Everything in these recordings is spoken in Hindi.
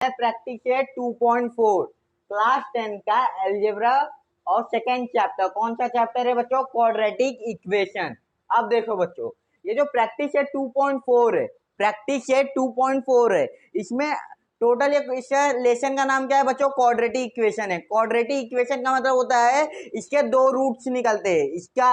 प्रैक्टिस 2.4 क्लास 10 का अलजेब्रा और सेकेंड चैप्टर। कौन सा चैप्टर है बच्चों? Quadratic equation. अब देखो बच्चों, ये जो प्रैक्टिस 2.4 है, प्रैक्टिस 2.4 है, इसमें टोटल इस लेसन का नाम क्या है बच्चों? क्वाड्रेटिक इक्वेशन है। क्वाड्रेटिक इक्वेशन का मतलब होता है इसके दो रूट्स निकलते हैं। इसका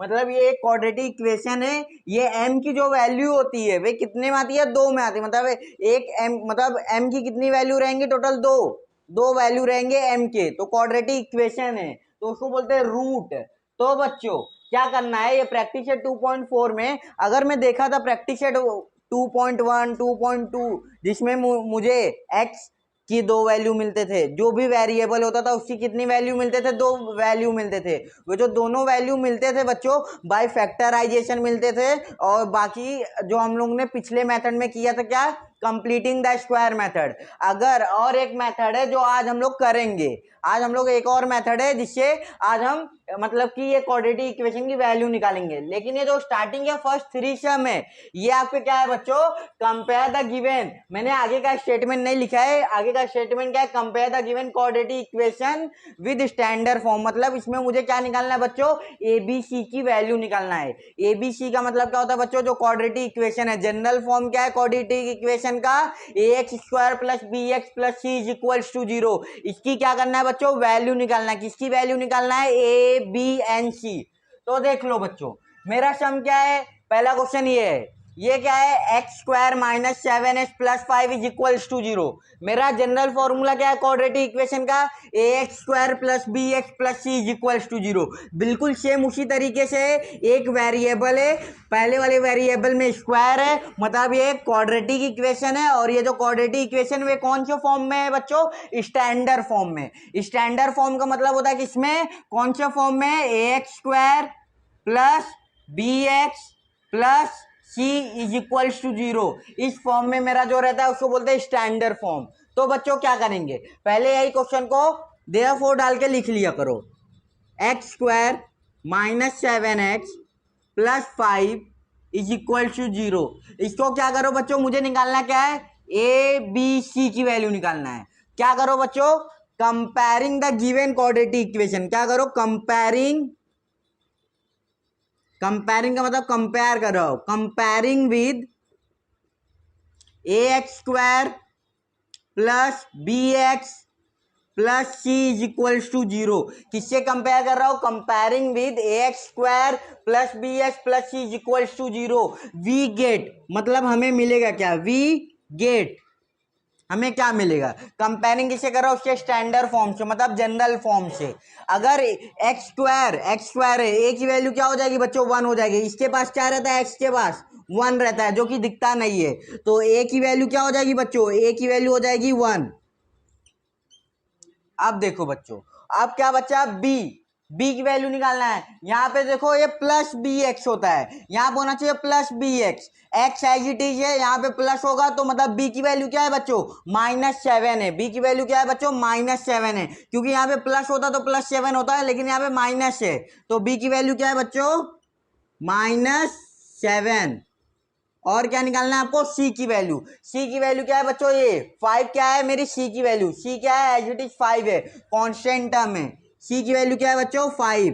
मतलब ये एक क्वाड्रेटिक इक्वेशन है, ये m की जो वैल्यू होती है वे कितने में आती है? 2 में आती है। मतलब एक m, मतलब m की कितनी वैल्यू रहेंगी? टोटल दो वैल्यू रहेंगे m के, तो क्वाड्रेटिक इक्वेशन है, तो उसको बोलते हैं रूट। तो बच्चों क्या करना है, ये प्रैक्टिस 2.4 में अगर मैं देखा था प्रैक्टिस 2.1 2.2 जिसमें मुझे x की दो वैल्यू मिलते थे, जो भी वेरिएबल होता था उसकी कितनी वैल्यू मिलते थे? 2 वैल्यू मिलते थे। वो जो दोनों वैल्यू मिलते थे बच्चों बाय फैक्टराइजेशन मिलते थे, और बाकी जो हम लोग ने पिछले मेथड में किया था क्या? Completing the square method. अगर और एक मेथड है जो आज हम लोग करेंगे, आज हम लोग एक और मेथड है जिससे आज हम मतलब कि ये क्वाड्रेटिक इक्वेशन की वैल्यू निकालेंगे। लेकिन ये जो स्टार्टिंग या फर्स्ट 3 सम है ये आपके क्या है बच्चों? Compare the given. मैंने आगे का स्टेटमेंट नहीं लिखा है, आगे का स्टेटमेंट क्या है? Compare the given quadratic equation with standard form. मतलब इसमें मुझे क्या निकालना है बच्चों? एबीसी की वैल्यू निकालना है। एबीसी का मतलब क्या होता है बच्चों? जो क्वाड्रेटिक इक्वेशन है, जनरल फॉर्म क्या है क्वाड्रेटिक इक्वेशन का? ax square plus bx plus c is equals to 0। इसकी क्या करना है बच्चों? वैल्यू निकालना है। किसकी वैल्यू निकालना है? a b and c। तो देख लो बच्चों, मेरा सम क्या है? पहला क्वेश्चन ये है, ये क्या है? X square minus 7x plus 5 is equals to 0। मेरा जनरल फॉर्मूला क्या है क्वाड्रेटिक इक्वेशन का? ax square plus bx plus c is equals to 0। बिल्कुल सेम उसी तरीके से एक वेरिएबल है, पहले वाले वेरिएबल में स्क्वायर है, मतलब ये क्वाड्रेटिक इक्वेशन है। और ये जो क्वाड्रेटिक इक्वेशन वे कौन से फॉर्म में है बच्चों? स्टैंडर्ड फॉर्म में। स्टैंडर्ड फॉर्म का मतलब होता है कि इसमें कौन से फॉर्म में? ax square plus bx plus c is equals to 0। इस फॉर्म में मेरा जो रहता है उसको बोलते हैं स्टैंडर्ड फॉर्म। तो बच्चों क्या करेंगे, पहले यही क्वेश्चन को देयरफॉर डाल के लिख लिया करो। X square minus 7x plus 5 is equal to 0। इसको क्या करो बच्चों? मुझे निकालना क्या है? ए बी सी की वैल्यू निकालना है। क्या करो बच्चों? Comparing the given quadratic equation. क्या करो? कंपेयरिंग का मतलब कंपेयर कर रहा हो। Comparing with ax square plus bx plus c is equals to 0। किससे कंपेयर कर रहा हो? Comparing with ax square plus bx plus c is equals to 0। We get, मतलब हमें मिलेगा क्या? वी गेट, हमें क्या मिलेगा? कंपेयरिंग किससे कर रहा हूं? उसके स्टैंडर्ड फॉर्म से, मतलब जनरल फॉर्म से। अगर एक्स स्क्वायर है, ए की वैल्यू क्या हो जाएगी बच्चों? 1 हो जाएगी। इसके पास क्या रहता है? एक्स के पास 1 रहता है, जो कि दिखता नहीं है। तो ए की वैल्यू क्या हो जाएगी बच्चों? ए की वैल्यू हो जाएगी 1। अब देखो बच्चों, अब क्या बच्चा? बी की वैल्यू निकालना है। यहाँ पे देखो ये प्लस बी एक्स होता है, यहाँ पे होना चाहिए plus B x. X as it is है, यहाँ पे प्लस होगा, तो मतलब बी की वैल्यू क्या है बच्चों? -7 है। बी की वैल्यू क्या है बच्चों? -7 है, क्योंकि यहाँ पे प्लस होता तो +7 होता है, लेकिन यहाँ पे माइनस है, तो बी की वैल्यू क्या है बच्चों? -7। और क्या निकालना है आपको? सी की वैल्यू। सी की वैल्यू क्या है बच्चों? ये 5 क्या है मेरी सी की वैल्यू? सी क्या है? एज इट इज 5 है, कांस्टेंट टर्म है। सी की वैल्यू क्या है बच्चों? 5।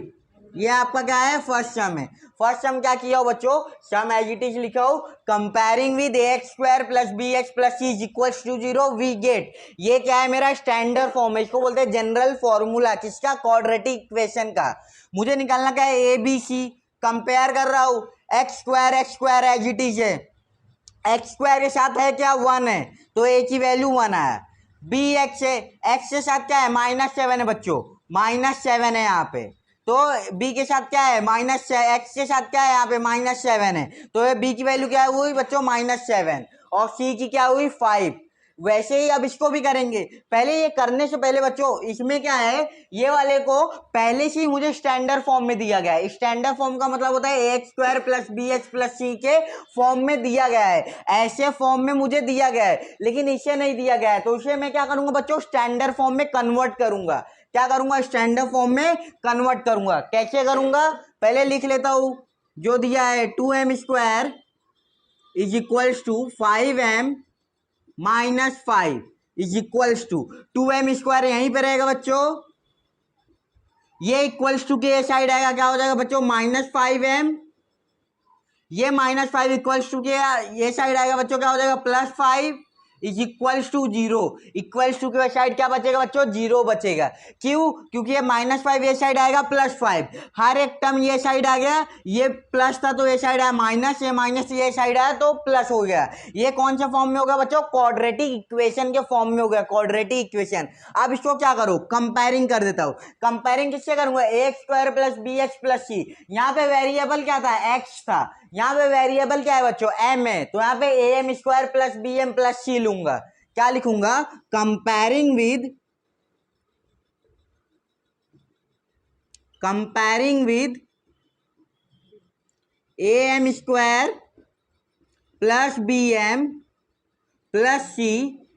ये आपका क्या है? फर्स्ट सम है। फर्स्ट सम क्या किया हो बच्चों? सम एज इट इज लिखा हो, comparing with ax square plus bx plus c is equals to 0 we get. ये क्या है? मेरा स्टैंडर्ड फॉर्म है, इसको बोलते हैं जनरल फॉर्मूला। किसका? क्वाड्रेटिक इक्वेशन का। मुझे निकालना क्या है? A B C. कंपेयर कर रहा हूं, x square as it is है, एक्स स्क्वायर के साथ है क्या? 1 है, तो ए की वैल्यू 1 आया। बी एक्स है, एक्स के साथ क्या है? -7 है बच्चों, -7 है यहाँ पे। तो बी के साथ क्या है? एक्स के साथ क्या है? यहाँ पे -7 है, तो बी की वैल्यू क्या हुई बच्चों? -7। और सी की क्या हुई? 5। वैसे ही अब इसको भी करेंगे। पहले ये करने से पहले बच्चों इसमें क्या है, ये वाले को पहले से ही मुझे स्टैंडर्ड फॉर्म में दिया गया है। स्टैंडर्ड फॉर्म का मतलब होता है x square plus B x plus C के फॉर्म में दिया गया है, ऐसे फॉर्म में मुझे दिया गया है। लेकिन इसे नहीं दिया गया है, तो इसे मैं क्या करूंगा बच्चों? स्टैंडर्ड फॉर्म में कन्वर्ट करूंगा। क्या करूंगा? स्टैंडर्ड फॉर्म में कन्वर्ट करूंगा। कैसे करूंगा? पहले लिख लेता हूं, जो दिया है 2m square is equals to 5m -5 is equals to 2m² यहीं पे रहेगा बच्चों, ये इक्वल्स टू के ये साइड आएगा, क्या हो जाएगा बच्चों -5m, ये -5 इक्वल्स टू के ये साइड आएगा बच्चों, क्या हो जाएगा +5 is equals to 0, equals to के साइड क्या बचेगा बच्चों 0 बचेगा। क्यों? क्योंकि ये -5 ये साइड आएगा +5, हर एक टर्म ये साइड आ गया, ये प्लस था तो ये साइड आया माइनस, ये माइनस ये साइड आया तो प्लस हो गया। ये कौन सा फॉर्म में होगा बच्चों? क्वाड्रेटिक इक्वेशन के फॉर्म में हो गया, क्वाड्रेटिक इक्वेशन। अब इसको क्या करो, कंपेयरिंग कर देता हूं। कंपेयरिंग किससे करूंगा? ax² + bx + c। यहाँ पे वेरिएबल क्या था? x था, यहाँ पे वेरिएबल क्या है बच्चों? m है, तो यहाँ पे am² + bm + c लूंगा। क्या लिखूंगा? Comparing with am² + bm + c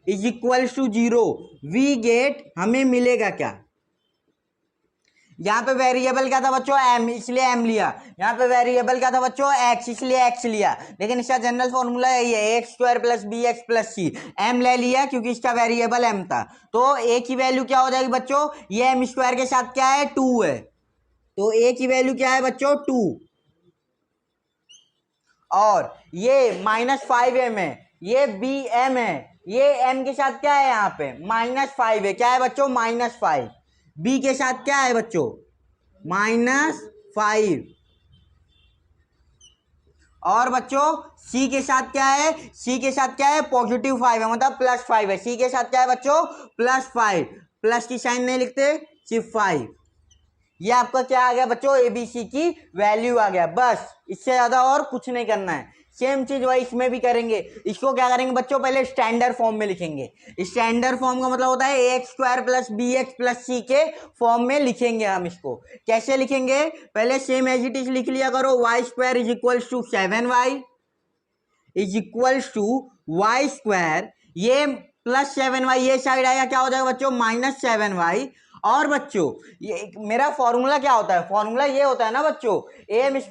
is equal to 0। We get हमें मिलेगा क्या? यहाँ पे वेरिएबल क्या था बच्चों? m, इसलिए m लिया। यहाँ पे वेरिएबल क्या था बच्चों? x, इसलिए x लिया। लेकिन इसका जनरल फॉर्मूला यही है, ax² + bx + c। m ले लिया क्योंकि इसका वेरिएबल m था, तो a की वैल्यू क्या हो जाएगी बच्चों? ये m² के साथ क्या है? 2 है, तो a की वैल्यू क्या है बच्चों? 2। और ये -5m है, ये bm है, ये m के साथ क्या है? यहाँ पे -5 है, क्या है बच्चों? -5। b के साथ क्या है बच्चों? -5। और बच्चों c के साथ क्या है? c के साथ क्या है? +5 है, मतलब +5 है। c के साथ क्या है बच्चों? +5। प्लस की साइन नहीं लिखते, सिर्फ 5। ये आपका क्या आ गया बच्चों? एबीसी की वैल्यू आ गया, बस इससे ज्यादा और कुछ नहीं करना है। सेम चीज वही इसमें भी करेंगे। इसको क्या करेंगे बच्चों? पहले स्टैंडर्ड फॉर्म में लिखेंगे। स्टैंडर्ड फॉर्म का मतलब होता है ax² + bx + c के फॉर्म में लिखेंगे हम इसको। कैसे लिखेंगे? पहले सेम एज इट इज लिख लिया करो, y² = 7y is equals to y², ये +7y ये साइड आएगा, क्या हो जाएगा बच्चों? -7y। और बच्चों ये मेरा फॉर्मूला क्या होता है? फॉर्मूला ये होता है ना बच्चों, am²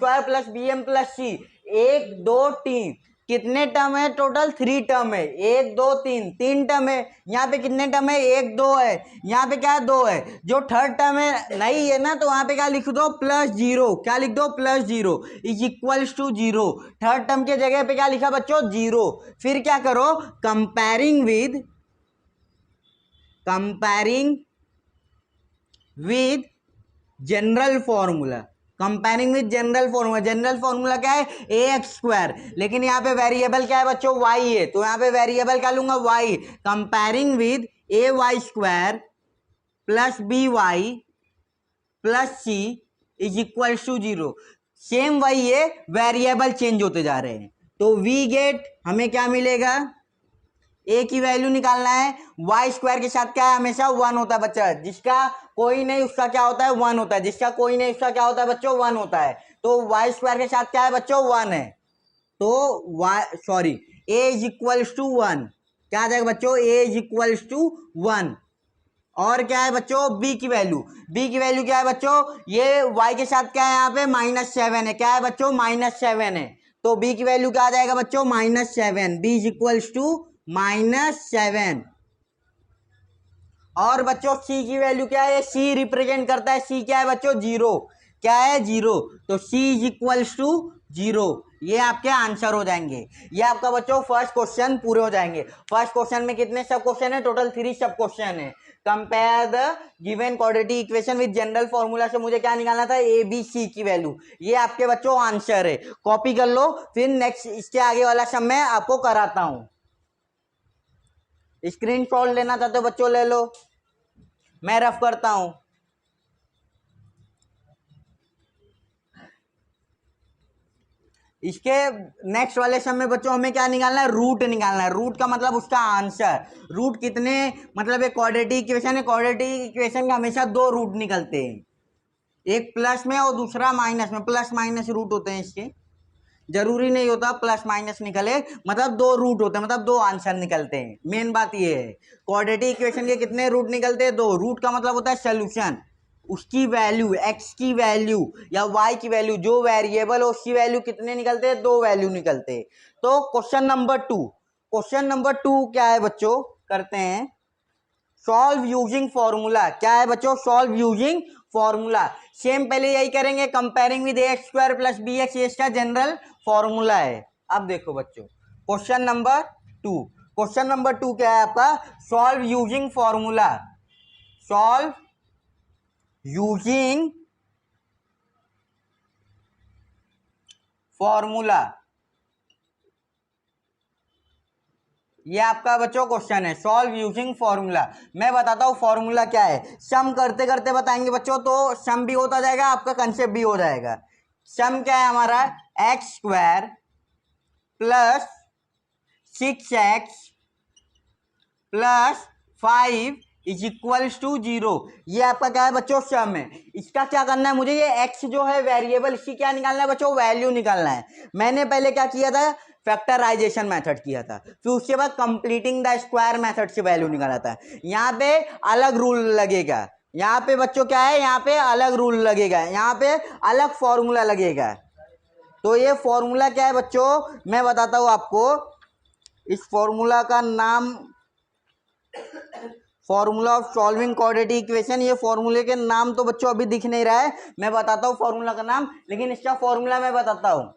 + bm + c। 1 2 3 कितने टर्म है? टोटल 3 टर्म है, 1 2 3 3 टर्म है। यहाँ पे कितने टर्म है? 1 2 है, यहाँ पे क्या है? 2 है। जो थर्ड टर्म है नहीं है ना, तो वहां पे क्या लिख दो? +0। क्या लिख दो? +0 is equals to 0। Third term के जगह पे क्या लिखा बच्चों? 0। फिर क्या करो? Comparing with general formula. Comparing with general formula. General formula क्या है? ax², लेकिन यहाँ पे वेरिएबल क्या है बच्चों? y है, तो यहाँ पे वेरिएबल क्या लूंगा? y। Comparing with ay² + by + c is equal to 0। Same वही है, वेरिएबल चेंज होते जा रहे हैं। तो वी गेट हमें क्या मिलेगा? a की वैल्यू निकालना है, y² के साथ क्या है? हमेशा 1 होता है बच्चा, जिसका कोई नहीं उसका क्या होता है? 1 होता है, जिसका कोई नहीं उसका क्या होता है बच्चों? 1 होता है। तो y² के साथ क्या है बच्चों? 1 है, तो a इज इक्वल्स टू 1। क्या आ जाएगा बच्चों? a is equals to 1। और क्या है बच्चों? b की वैल्यू। b की वैल्यू क्या है बच्चों? ये y के साथ क्या है? यहाँ पे -7 है, क्या है बच्चों? -7 है, तो b की वैल्यू क्या आ जाएगा बच्चों? -7। b is equals to -7। और बच्चों c की वैल्यू क्या है? c रिप्रेजेंट करता है, c क्या है बच्चों? 0। क्या है? 0। तो c इज इक्वल्स टू 0। ये आपके आंसर हो जाएंगे। ये आपका बच्चों फर्स्ट क्वेश्चन पूरे हो जाएंगे। फर्स्ट क्वेश्चन में कितने सब क्वेश्चन है? टोटल 3 सब क्वेश्चन है। Compare the given quadratic equation with general formula से मुझे क्या निकालना था? ए बी सी की वैल्यू। ये आपके बच्चों आंसर है, कॉपी कर लो। फिर नेक्स्ट इसके आगे वाला सब मैं आपको कराता हूं। स्क्रीनशॉट लेना चाहते हो बच्चों ले लो, मैं रफ करता हूं। इसके नेक्स्ट वाले सब में बच्चों हमें क्या निकालना है? रूट निकालना है। रूट का मतलब उसका आंसर। रूट कितने? मतलब एक क्वाड्रेटिक इक्वेशन है, क्वाड्रेटिक इक्वेशन के हमेशा 2 रूट निकलते हैं, एक प्लस में और दूसरा माइनस में। प्लस माइनस रूट होते हैं इसके, जरूरी नहीं होता प्लस माइनस निकले, मतलब 2 रूट होते हैं, मतलब 2 आंसर निकलते हैं। मेन बात ये है, क्वाड्रेटिक इक्वेशन के कितने रूट निकलते हैं? 2। रूट का मतलब होता है सोल्यूशन, उसकी वैल्यू, x की वैल्यू या y की वैल्यू, जो वेरिएबल हो उसकी वैल्यू कितने निकलते हैं? 2 वैल्यू निकलते हैं। तो क्वेश्चन नंबर 2 क्या है बच्चों? करते हैं। Solve using formula. क्या है बच्चों? Solve using formula. सेम पहले यही करेंगे, comparing with x square plus B x, ये इसका जनरल फॉर्मूला है। अब देखो बच्चों क्वेश्चन नंबर 2। क्वेश्चन नंबर 2 क्या है आपका? Solve using formula. Solve using formula, ये आपका बच्चों क्वेश्चन है। Solve using formula. मैं बताता हूँ फॉर्मूला क्या है। सम करते करते बताएंगे बच्चों, तो सम भी होता जाएगा, आपका कंसेप्ट भी हो जाएगा। सम क्या है हमारा? X square plus 6x plus 5 is equals to 0। ये आपका क्या है बच्चों? सम है। इसका क्या करना है मुझे? ये x जो है वेरिएबल, इसकी क्या निकालना है बच्चों? वैल्यू निकालना है। मैंने पहले क्या किया था? फैक्टराइजेशन मेथड किया था, फिर उसके बाद कंप्लीटिंग द स्क्वायर मेथड से वैल्यू निकाला था। यहाँ पे अलग रूल लगेगा। यहाँ पे बच्चों क्या है? यहाँ पे अलग रूल लगेगा, यहाँ पे अलग फॉर्मूला लगेगा। तो ये फॉर्मूला क्या है बच्चों? मैं बताता हूँ आपको। इस फॉर्मूला का नाम formula of solving quadratic equation. ये फॉर्मूले के नाम तो बच्चों अभी दिख नहीं रहा है, मैं बताता हूँ फॉर्मूला का नाम, लेकिन इसका फॉर्मूला मैं बताता हूँ।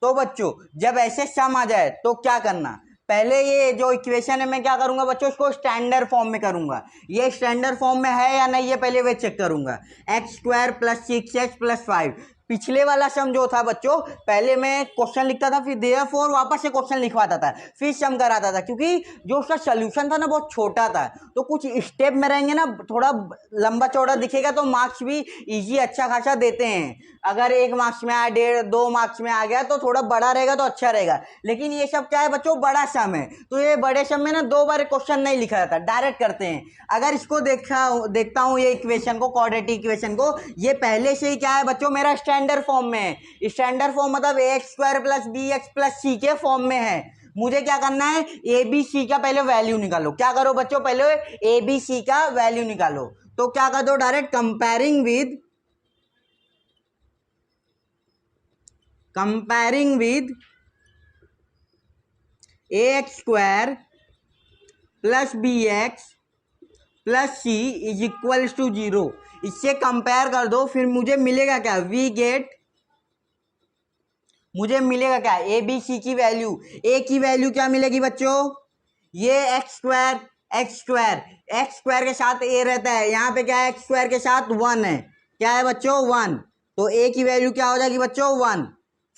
तो बच्चों जब ऐसे सम आ जाए तो क्या करना? पहले ये जो इक्वेशन है मैं क्या करूंगा बच्चों? इसको स्टैंडर्ड फॉर्म में करूंगा। ये स्टैंडर्ड फॉर्म में है या नहीं, ये पहले वे चेक करूंगा। X square plus 6x plus 5। पिछले वाला सम जो था बच्चों, पहले मैं क्वेश्चन लिखता था, फिर देयरफॉर वापस से क्वेश्चन लिखवाता था, फिर सम कराता था, क्योंकि जो उसका सोल्यूशन था ना बहुत छोटा था। तो कुछ स्टेप में रहेंगे ना, थोड़ा लंबा चौड़ा दिखेगा तो मार्क्स भी इजी अच्छा खासा देते हैं। अगर 1 मार्क्स में आया, 1.5 2 मार्क्स में आ गया तो थोड़ा बड़ा रहेगा तो अच्छा रहेगा। लेकिन ये सब क्या है बच्चों? बड़ा सम है, तो ये बड़े सम में ना 2 बार क्वेश्चन नहीं लिखा जाता, डायरेक्ट करते हैं। अगर इसको देखता हूँ ये इक्वेशन को, क्वाड्रेटिक इक्वेशन को, ये पहले से ही क्या है बच्चों? मेरा स्टैंडर्ड फॉर्म में है। स्टैंडर्ड फॉर्म मतलब X square plus B x plus C के फॉर्म में है। मुझे क्या करना है? ए बी सी का पहले वैल्यू निकालो। क्या करो बच्चों? पहले ए बी सी का वैल्यू निकालो। तो क्या कर दो? Direct comparing with A x square plus B x plus C is equals to 0। इससे कंपेयर कर दो, फिर मुझे मिलेगा क्या? मुझे मिलेगा क्या? ए बी सी की वैल्यू। ए की वैल्यू क्या मिलेगी बच्चों? ये एक्स स्क्वायर के साथ ए रहता है, यहाँ पे क्या है? एक्स स्क्वायर के साथ 1 है। क्या है बच्चों? 1। तो ए की वैल्यू क्या हो जाएगी बच्चों? 1।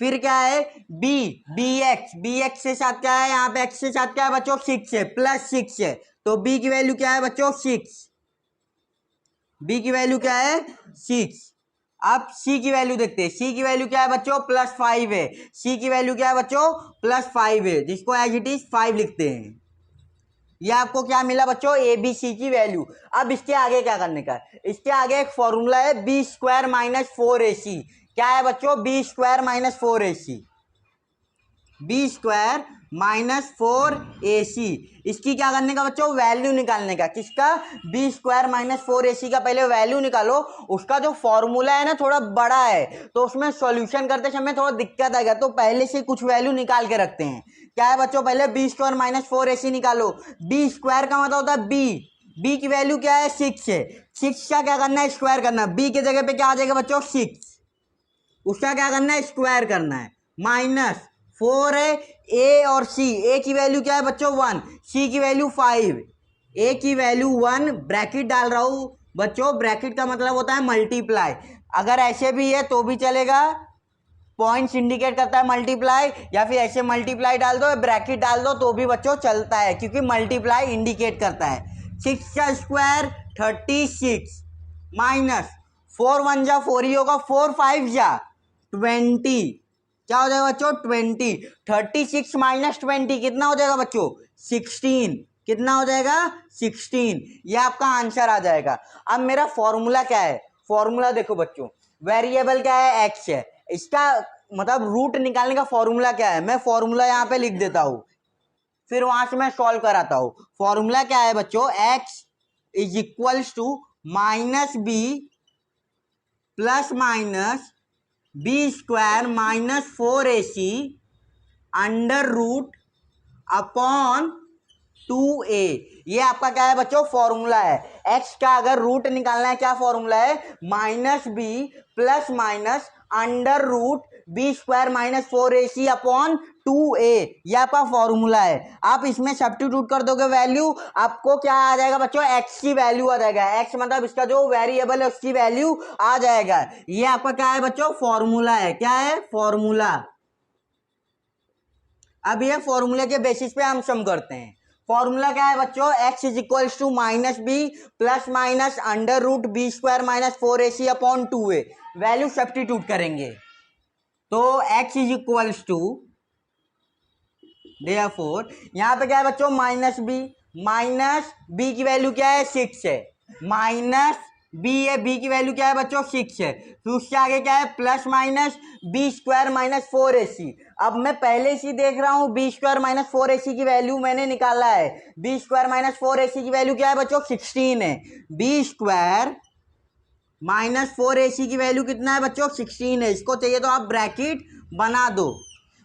फिर क्या है? बी एक्स के साथ क्या है? यहाँ पे एक्स के साथ क्या है बच्चों? 6 है, प्लस 6 है। तो बी की वैल्यू क्या है बच्चों? 6। बी की वैल्यू क्या है? 6। अब सी की वैल्यू देखते हैं। सी की वैल्यू क्या है बच्चों? +5 है। सी की वैल्यू क्या है बच्चों? +5 है, जिसको एज इट इज 5 लिखते हैं। ये आपको क्या मिला बच्चों? ए बी सी की वैल्यू। अब इसके आगे क्या करने का? इसके आगे एक फॉर्मूला है, बी स्क्वायर माइनस 4ac। क्या है बच्चों? B square minus 4ac। B square minus 4ac। इसकी क्या करने का बच्चों? वैल्यू निकालने का। किसका? बी स्क्वायर माइनस 4ac का पहले वैल्यू निकालो। उसका जो फॉर्मूला है ना थोड़ा बड़ा है, तो उसमें सॉल्यूशन करते समय थोड़ा दिक्कत आएगा, तो पहले से कुछ वैल्यू निकाल के रखते हैं। क्या है बच्चों? पहले बी स्क्वायर माइनस 4ac निकालो। बी स्क्वायर का मतलब होता है बी की वैल्यू क्या है? 6 है। 6 का क्या करना है? स्क्वायर करना। बी के जगह पे क्या आ जाएगा बच्चों? 6। उसका क्या करना है? स्क्वायर करना है। माइनस 4 है। ए और सी, ए की वैल्यू क्या है बच्चों? 1। सी की वैल्यू 5। ए की वैल्यू 1, ब्रैकेट डाल रहा हूं बच्चों। ब्रैकेट का मतलब होता है मल्टीप्लाई। अगर ऐसे भी है तो भी चलेगा, पॉइंट्स इंडिकेट करता है मल्टीप्लाई, या फिर ऐसे मल्टीप्लाई डाल दो, ब्रैकेट डाल दो तो भी बच्चों चलता है, क्योंकि मल्टीप्लाई इंडिकेट करता है। 6 का स्क्वायर 36 माइनस 4 1 जा 4 ही होगा, 4 5 जा 20। क्या हो जाएगा बच्चों? 20। 36 माइनस 20 कितना हो जाएगा बच्चों? 16। कितना हो जाएगा? 16। ये आपका आंसर आ जाएगा। अब मेरा फॉर्मूला क्या है? फॉर्मूला देखो बच्चों, वेरिएबल क्या है? एक्स है। इसका मतलब रूट निकालने का फॉर्मूला क्या है? मैं फॉर्मूला यहाँ पे लिख देता हूं, फिर वहां से मैं सॉल्व कराता हूं। फॉर्मूला क्या है बच्चों? X is equals to minus B plus minus B square minus 4ac under root upon 2a। ये आपका क्या है बच्चों, फॉर्मूला है। x का अगर रूट निकालना है, क्या फॉर्मूला है, -b plus minus under root B square minus 4ac upon 2a। ये आपका फॉर्मूला है। आप इसमें सब्स्टिट्यूट कर दोगे वैल्यू, आपको क्या आ जाएगा बच्चों, x की वैल्यू आ जाएगा। x मतलब इसका जो वेरिएबल है उसकी वैल्यू आ जाएगा। ये आपका क्या है बच्चों, फॉर्मूला है। क्या है, फॉर्मूला। अब ये फॉर्मूले के बेसिस पे हम सम करते हैं। फॉर्मूला क्या है बच्चों, x is equals to -b plus minus under root B square minus 4ac upon 2a। Value substitute करेंगे तो x is equals to, therefore यहां पे क्या है बच्चों, माइनस बी की वैल्यू क्या है, 6 है। माइनस बी है, बी की वैल्यू क्या है बच्चों, 6 है। फिर उससे आगे क्या है, plus minus B square minus 4ac। अब मैं पहले से देख रहा हूं बी स्क्वायर माइनस 4ac की वैल्यू मैंने निकाला है। बी स्क्वायर माइनस 4ac की वैल्यू क्या है बच्चों, 16 है। बी स्क्वायर माइनस 4ac की वैल्यू कितना है बच्चों, 16 है। इसको चाहिए तो आप ब्रैकेट बना दो।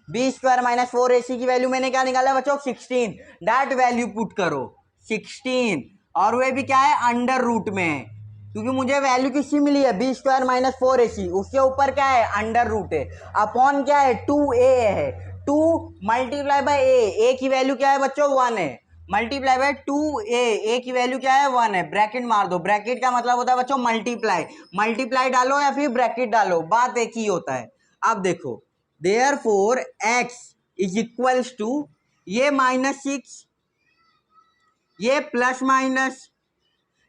बी स्क्वायर माइनस 4ac की वैल्यू मैंने क्या निकाला बच्चों, 16। डैट वैल्यू पुट करो 16, और वे भी क्या है, अंडर रूट में है, क्योंकि मुझे वैल्यू किसकी मिली है, बी स्क्वायर माइनस 4ac। उसके ऊपर क्या है, अंडर रूट है, अपॉन क्या है, 2a है। 2 मल्टीप्लाई बाय a की वैल्यू क्या है बच्चों, 1 है। मल्टीप्लाई बाय 2a की वैल्यू क्या है, 1 है। ब्रैकेट मार दो। ब्रैकेट का मतलब होता है बच्चों मल्टीप्लाई। मल्टीप्लाई डालो या फिर ब्रैकेट डालो, बात एक ही होता है। अब देखो, therefore x is equals to, ये -6, ये प्लस माइनस,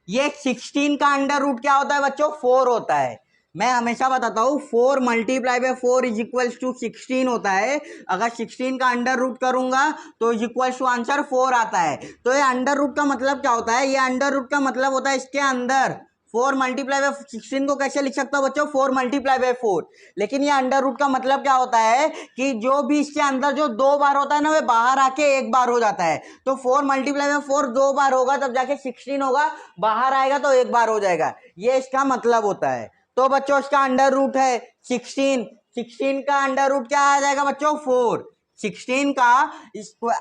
ये 16 का अंडर रूट क्या होता है बच्चों, 4 होता है। मैं हमेशा बताता हूँ 4 multiply by 4 is equals to 16 होता है। अगर 16 का अंडर रूट करूंगा तो इज इक्वल्स टू आंसर 4 आता है। तो ये अंडर रूट का मतलब क्या होता है, ये अंडर रूट का मतलब होता है इसके अंदर 4 मल्टीप्लाई बाय 16 को कैसे लिख सकता हूँ बच्चों, 4 मल्टीप्लाई बाय 4। लेकिन ये अंडर रूट का मतलब क्या होता है कि जो भी इसके अंदर जो 2 बार होता है ना, वे बाहर आके 1 बार हो जाता है। तो 4 मल्टीप्लाई बाय 4 2 बार होगा, तब जाके 16 होगा, बाहर आएगा तो 1 बार हो जाएगा। ये इसका मतलब होता है। तो बच्चों इसका अंडर रूट है 16। 16 का अंडर रूट क्या आ जाएगा बच्चों, 4। 16 का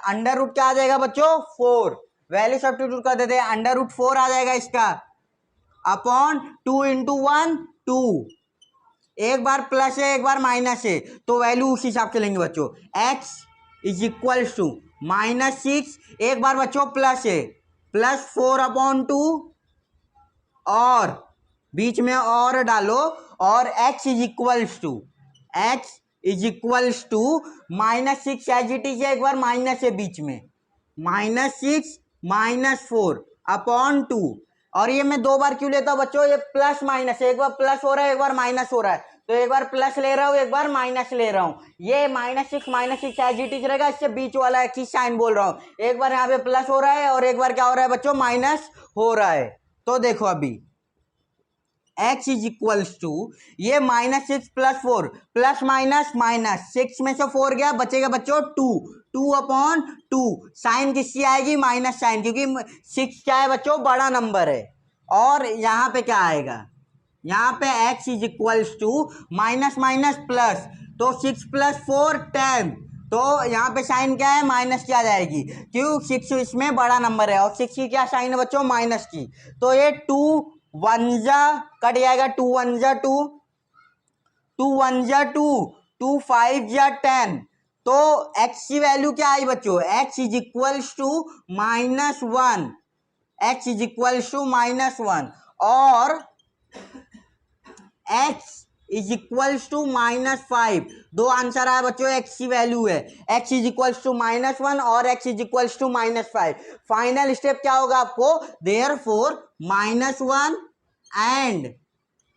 अंडर रूट क्या आ जाएगा बच्चों, 4। वैल्यू सब्स्टिट्यूट कर देते हैं, अंडर रूट 4 आ जाएगा इसका, अपॉन 2 इंटू 1 2। एक बार प्लस है एक बार माइनस है, तो वैल्यू उस हिसाब से लेंगे बच्चों। x इज इक्वल टू -6, एक बार बच्चों प्लस है, प्लस 4 अपॉन 2, और बीच में और डालो, और x is equals to, x is equals to -6 as it is, एक बार माइनस है बीच में, -6 -4 अपॉन 2। और ये मैं 2 बार क्यों लेता हूं बच्चों, ये प्लस माइनस है, एक बार प्लस हो रहा है एक बार माइनस हो रहा है, तो एक बार प्लस ले रहा हूं एक बार माइनस ले रहा हूं। ये -6 एज इट इज रहेगा, इससे बीच वाला चीज साइन बोल रहा हूं। एक बार यहाँ पे प्लस हो रहा है और एक बार क्या हो रहा है बच्चों, माइनस हो रहा है। तो देखो अभी x इज इक्वल्स टू, ये -6 प्लस 4, प्लस माइनस माइनस, 6 में से 4 गया, बचेगा बच्चों 2, 2 अपॉन 2। साइन किसकी आएगी, माइनस साइन, क्योंकि 6 क्या है बच्चों, बड़ा नंबर है। और यहाँ पे क्या आएगा, यहाँ पे x is equals to minus minus plus, तो 6 प्लस 4 10, तो यहाँ पे साइन क्या है, माइनस की आ जाएगी, क्यों 6 इसमें बड़ा नंबर है, और 6 की क्या साइन है बच्चों, माइनस की। तो ये 2 1 जा कट जाएगा, 2 1 जा 2, 2 1 जा 2, 2 5 जा 10। तो x की वैल्यू क्या आई बच्चों, x is equals to -1, x is equals to -1, और x इज इक्वल्स टू -5। दो आंसर आया बच्चों, x की वैल्यू है, x इज इक्वल्स टू -1 और x is equals to -5। Final step क्या होगा आपको, देयरफॉर -1 एंड,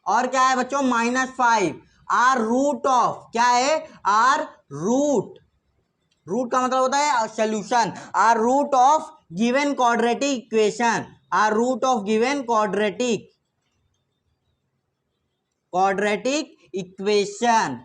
और क्या है बच्चों, -5 आर रूट ऑफ, क्या है, आर रूट, रूट का मतलब होता है solution, are root of given quadratic equation, are root of given quadratic equation.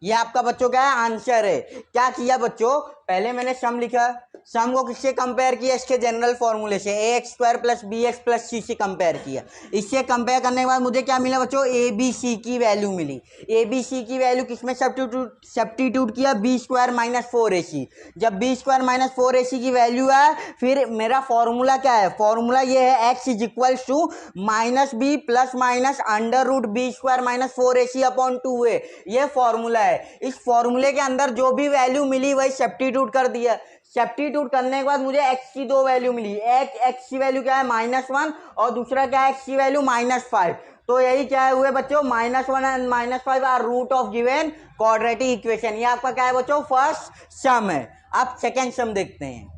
ये आपका बच्चों क्या है, आंसर है। क्या किया बच्चों, पहले मैंने सम लिखा, सम को किससे कंपेयर किया, इसके जनरल फॉर्मूले से, A x square plus B x plus C से कंपेयर किया। इससे कंपेयर करने के बाद मुझे क्या मिला बच्चों, ए बी सी की value milli. A B C की वैल्यू किसमें सब्स्टिट्यूट किया, बी स्क्वायर माइनस 4ac। जब बी स्क्वायर माइनस 4ac की वैल्यू है, फिर मेरा फॉर्मूला क्या है, फॉर्मूला ये है x is equals to minus B plus minus under root B square minus 4ac upon 2a। ये फॉर्मूला है। इस फॉर्मूले के अंदर जो भी वैल्यू मिली वही सब्स्टिट्यूट कर दिया। सब्स्टिट्यूट करने के बाद मुझे x की दो वैल्यू मिली, एक x की वैल्यू क्या है -1 और दूसरा क्या है x की वैल्यू -5। तो यही क्या है हुए बच्चों, -1 and -5 are root of given quadratic equation. ये आपका क्या है बच्चों, फर्स्ट सम है। अब सेकेंड सम देखते हैं।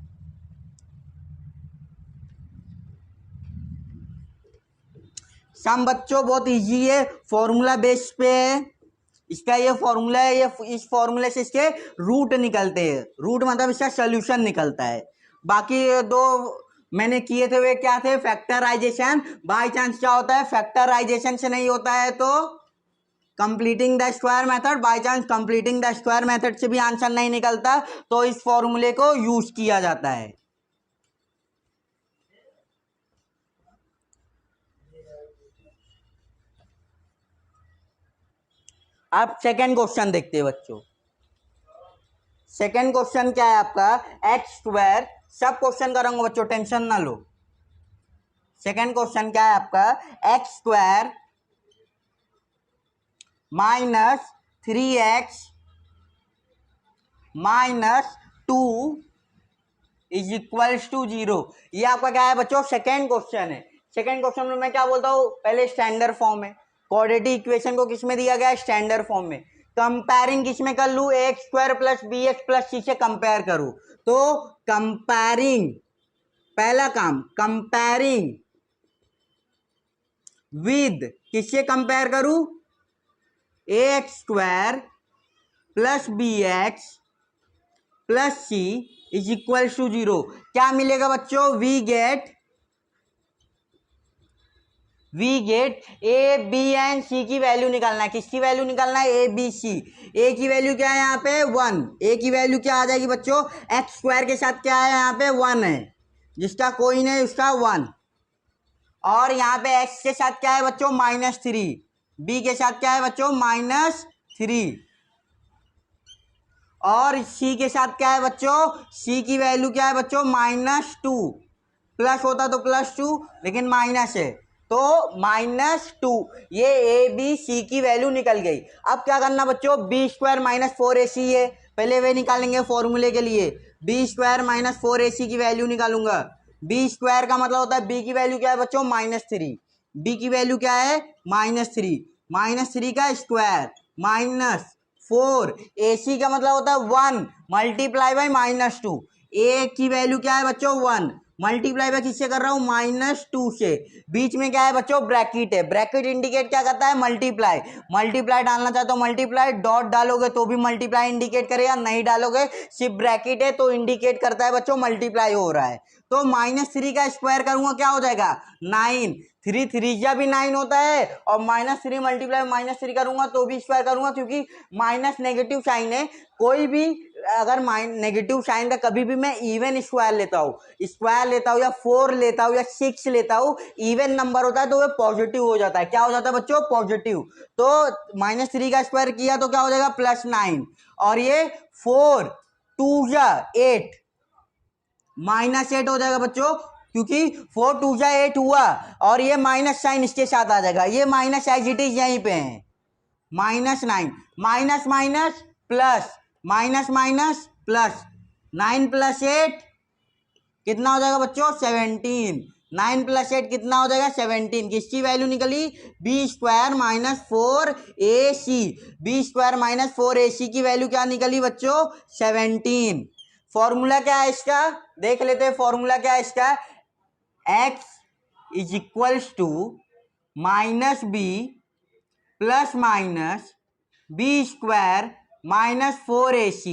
सम बच्चों बहुत इजी है, फॉर्मूला बेस पे है। इसका ये फॉर्मूला है, ये इस फॉर्मूले से इसके रूट निकलते हैं। रूट मतलब इसका सोल्यूशन निकलता है। बाकी दो मैंने किए थे वे क्या थे, फैक्टराइजेशन। बाय चांस क्या होता है, फैक्टराइजेशन से नहीं होता है तो completing the square method, by chance completing the square method से भी आंसर नहीं निकलता तो इस फॉर्मूले को यूज किया जाता है। अब सेकेंड क्वेश्चन देखते हैं बच्चों। सेकेंड क्वेश्चन क्या है आपका, एक्स स्क्वायर, सब क्वेश्चन करूंगा बच्चों, टेंशन ना लो। सेकेंड क्वेश्चन क्या है आपका, x square minus 3x minus 2 is equals to 0। ये आपका क्या है बच्चों, सेकेंड क्वेश्चन है। सेकेंड क्वेश्चन में मैं क्या बोलता हूँ, पहले स्टैंडर्ड फॉर्म है। क्वाड्रेटिक इक्वेशन को किस में दिया गया है, स्टैंडर्ड फॉर्म में। कंपेयरिंग किस में कर लूँ, X square plus B x plus C से कंपेयर करूँ तो कंपेयरिंग, पहला काम कंपेयरिंग विद किससे कंपेयर करूँ, A x square plus B x plus C is equal to 0। क्या मिलेगा बच्चों, we get A B and C की वैल्यू निकालना है। किसकी वैल्यू निकालना है, ए बी सी। ए की वैल्यू क्या है यहाँ पे 1, ए की वैल्यू क्या आ जाएगी बच्चों, एक्स स्क्वायर के साथ क्या है यहाँ पे 1 है, जिसका कोई नहीं उसका 1। और यहाँ पे एक्स के साथ क्या है बच्चों -3, बी के साथ क्या है बच्चों -3, और सी के साथ क्या है बच्चों, सी की वैल्यू क्या है बच्चों -2। प्लस होता तो +2 लेकिन माइनस है तो -2। ये ए बी सी की वैल्यू निकल गई। अब क्या करना बच्चों, बी स्क्वायर माइनस 4ac है, पहले वे निकालेंगे फॉर्मूले के लिए। बी स्क्वायर माइनस 4ac की वैल्यू निकालूंगा। बी स्क्वायर का मतलब होता है बी की वैल्यू क्या है बच्चों -3, बी की वैल्यू क्या है -3 का स्क्वायर -4, AC का मतलब होता है 1 मल्टीप्लाई बाई -2। ए की वैल्यू क्या है बच्चों 1 मल्टीप्लाई बाई किससे कर रहा हूँ -2 से। बीच में क्या है बच्चों ब्रैकेट है, ब्रैकेट इंडिकेट क्या करता है, मल्टीप्लाई। मल्टीप्लाई डालना चाहते हो मल्टीप्लाई, डॉट डालोगे तो भी मल्टीप्लाई इंडिकेट करेगा, नहीं डालोगे सिर्फ ब्रैकेट है तो इंडिकेट करता है बच्चों मल्टीप्लाई हो रहा है। तो -3 का स्क्वायर करूंगा क्या हो जाएगा 9, 3 3 भी 9 होता है, और -3 मल्टीप्लाई -3 करूंगा तो भी स्क्वायर करूंगा, क्योंकि माइनस नेगेटिव साइन है। कोई भी अगर नेगेटिव साइन का कभी भी मैं इवन स्क्वायर लेता हूँ या 4 लेता हूँ या 6 लेता हूँ, इवन नंबर होता है तो वो पॉजिटिव हो जाता है। क्या हो जाता है बच्चों, पॉजिटिव। तो -3 का स्क्वायर किया तो क्या हो जाएगा +9, और ये 4 2 8 -8 हो जाएगा बच्चों, क्योंकि 4 2 8 हुआ, और ये माइनस साइन इसके साथ आ जाएगा। ये माइनस एज इट इज यहीं पे है, -9 minus minus plus minus minus plus 9 + 8 कितना हो जाएगा बच्चों 17। 9 + 8 कितना हो जाएगा 17। किसकी वैल्यू निकली, B square minus 4ac। B square minus 4ac की वैल्यू क्या निकली बच्चों 17। फॉर्मूला क्या है इसका, देख लेते हैं फॉर्मूला क्या है इसका। x is equals to -b plus minus B square minus 4ac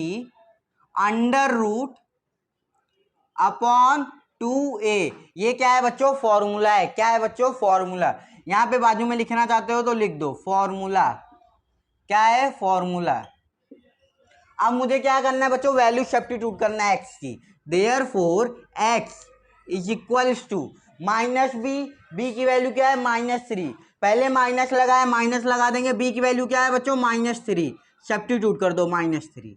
under root upon 2a। ये क्या है बच्चों, फॉर्मूला है। क्या है बच्चों, फॉर्मूला। यहां पे बाजू में लिखना चाहते हो तो लिख दो फॉर्मूला। क्या है, फॉर्मूला। अब मुझे क्या करना है बच्चों, वैल्यू सब्स्टिट्यूट करना है एक्स की। Therefore x is equals to minus B, B की वैल्यू क्या है -3, पहले माइनस लगाया माइनस लगा देंगे, बी की वैल्यू क्या है बच्चों -3, सब्स्टिट्यूट कर दो -3,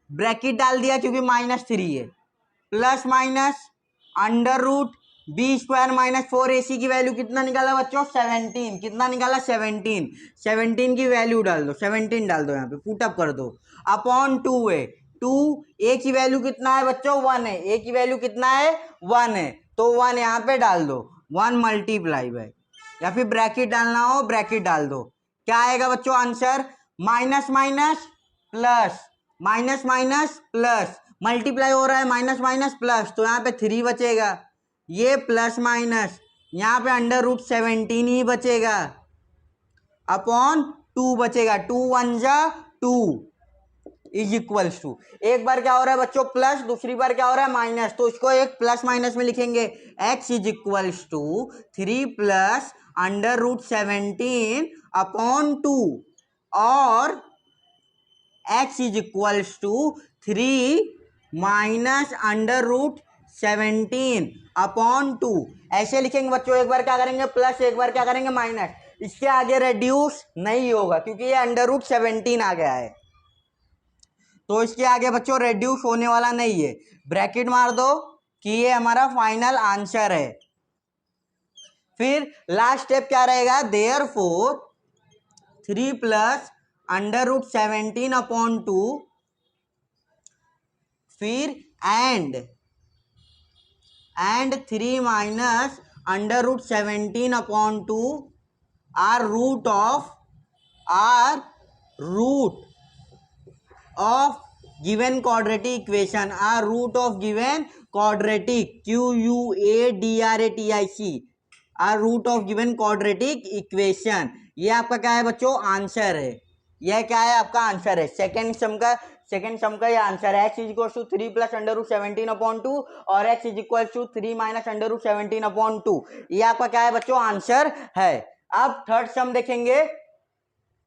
ब्रैकेट डाल दिया क्योंकि -3 है, plus minus under root B square -4ac की वैल्यू कितना निकाला बच्चों 17, कितना निकाला 17, 17 की वैल्यू डाल दो, 17 डाल दो, यहाँ पे पुटअप कर दो, अपॉन 2 है, 2 ए की वैल्यू कितना है बच्चों 1 है, ए की वैल्यू कितना है 1 है, तो 1 यहाँ पे डाल दो, 1 मल्टीप्लाई बाय, या फिर ब्रैकेट डालना हो ब्रैकेट डाल दो, क्या आएगा बच्चों answer minus minus plus, minus minus plus, multiply हो रहा है माइनस माइनस प्लस, तो यहाँ पे 3 बचेगा, ये प्लस माइनस यहाँ पे अंडर रूट 17 ही बचेगा, अपॉन 2 बचेगा, 2 1 जा 2 इज इक्वल्स टू, एक बार क्या हो रहा है बच्चों प्लस, दूसरी बार क्या हो रहा है माइनस, तो इसको एक प्लस माइनस में लिखेंगे, x is equals to 3 plus under root 17 upon 2, और x is equals to 3 minus under root 17 upon 2, ऐसे लिखेंगे बच्चों, एक बार क्या करेंगे प्लस, एक बार क्या करेंगे माइनस, इसके आगे रेड्यूस नहीं होगा क्योंकि ये अंडर रूट 17 आ गया है, तो इसके आगे बच्चों रेड्यूस होने वाला नहीं है, ब्रैकेट मार दो कि ये हमारा फाइनल आंसर है। फिर लास्ट स्टेप क्या रहेगा, therefore 3 plus under root 17 upon 2, फिर and 3 minus under root 17 upon 2 are root of given quadratic equation, are root of given quadratic QUADRATIC, are root of given quadratic equation, ये आपका क्या है बच्चों आंसर है, यह क्या है आपका आंसर है, सेकेंड सम का ये आंसर है, x is equal to 3 plus under root 17 upon 2 और x is equal to 3 minus under root 17 upon 2, ये आपका क्या है बच्चों आंसर है। अब थर्ड सम देखेंगे,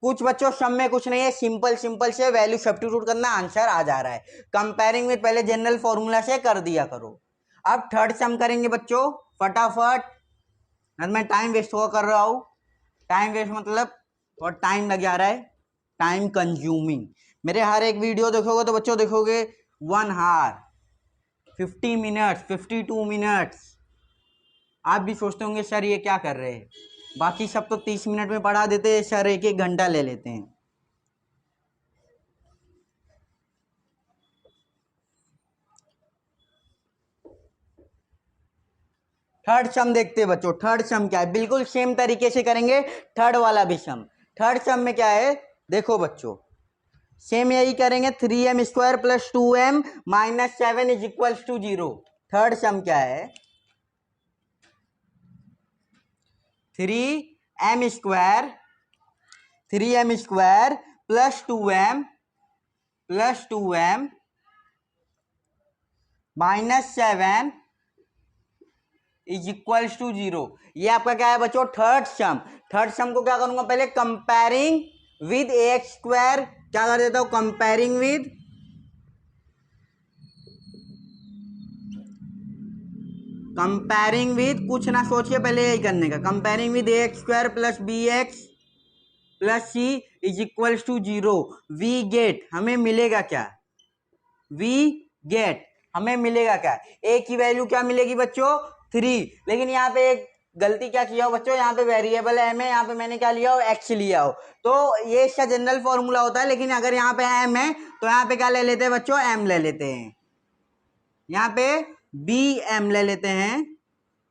कुछ बच्चों सम में कुछ नहीं है, सिंपल से वैल्यू सब्स्टिट्यूट करना आंसर आ जा रहा है, कंपेयरिंग में पहले जनरल फॉर्मूला से कर दिया करो। अब थर्ड सम करेंगे बच्चों फटाफट, मैं टाइम वेस्ट हुआ कर रहा हूँ, टाइम वेस्ट मतलब और टाइम लग जा रहा है, टाइम कंज्यूमिंग, मेरे हर एक वीडियो देखोगे तो बच्चों देखोगे 1 आवर 50 मिनट्स 52 मिनट्स, आप भी सोचते होंगे सर ये क्या कर रहे हैं, बाकी सब तो 30 मिनट में पढ़ा देते हैं, सर 1-1 घंटा ले लेते हैं। थर्ड सम देखते हैं बच्चों, थर्ड सम क्या है, बिल्कुल सेम तरीके से करेंगे थर्ड वाला भी सम। थर्ड सम में क्या है देखो बच्चों, सेम यही करेंगे, 3m square plus 2m minus 7 is equals to 0। Third sum क्या है, 3m square plus 2m minus 7 is equals to 0, ये आपका क्या है बच्चों थर्ड सम। थर्ड सम को क्या करूंगा पहले कंपेयरिंग विद ax स्क्वायर, क्या कर देता हूं कंपेयरिंग विद कुछ ना सोचिए पहले यही करने का, comparing with ax square plus bx plus c is equals to 0, we get हमें मिलेगा क्या, हमें मिलेगा क्या, a की वैल्यू क्या मिलेगी बच्चों 3, लेकिन यहाँ पे एक गलती क्या किया हो बच्चों, यहाँ पे वेरिएबल m है, यहाँ पे मैंने क्या लिया हो x लिया हो, तो ये इसका जनरल फॉर्मूला होता है, लेकिन अगर यहाँ पे m है तो यहाँ पे क्या ले लेते हैं बच्चों m ले लेते हैं, यहाँ पे bm ले लेते हैं,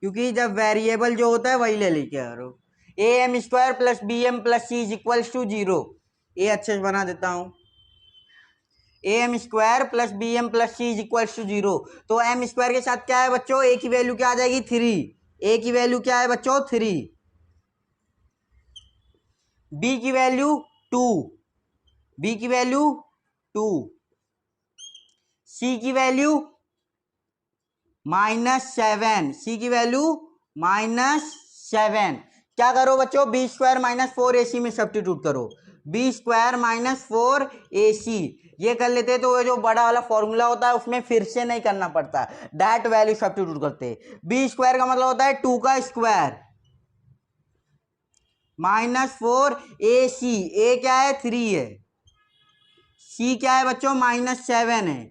क्योंकि जब वेरिएबल जो होता है वही ले लेके आ रहे हो, am square plus bm plus c is equals to 0, ये अच्छे से बना देता हूँ, am square plus bm plus c is equals to 0, तो m स्क्वायर के साथ क्या है बच्चों a की वैल्यू क्या आ जाएगी 3, a की वैल्यू क्या है बच्चों 3, b की वैल्यू 2, b की वैल्यू 2, c की वैल्यू -7, c की वैल्यू -7, क्या करो बच्चों b स्क्वायर माइनस 4ac में सब्स्टिट्यूट करो, बी स्क्वायर माइनस 4ac, ये कर लेते तो जो बड़ा वाला फॉर्मूला होता है उसमें फिर से नहीं करना पड़ता, दैट वैल्यू सब्स्टिट्यूट करते। बी स्क्वायर का मतलब होता है 2 का स्क्वायर माइनस 4ac, ए क्या है 3 है, सी क्या है बच्चों -7 है,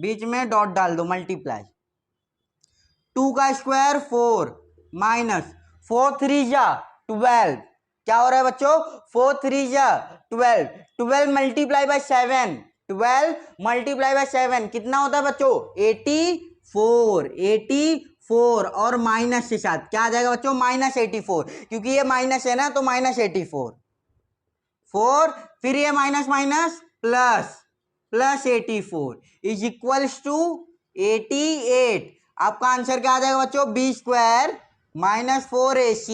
बीच में डॉट डाल दो, मल्टीप्लाई 2 का स्क्वायर 4 माइनस 4 3 जा 12, क्या हो रहा है बच्चों 4 3 जा 12, 12 मल्टीप्लाई बाय 7, 12 मल्टीप्लाई बाय 7 कितना होता है बच्चों 84, 84 और माइनस के साथ क्या आ जाएगा बच्चों -84, क्योंकि ये माइनस है ना तो -84, 4 फिर ये minus minus plus plus 84 is equals to 88। आपका आंसर क्या आ जाएगा बच्चों B square minus 4ac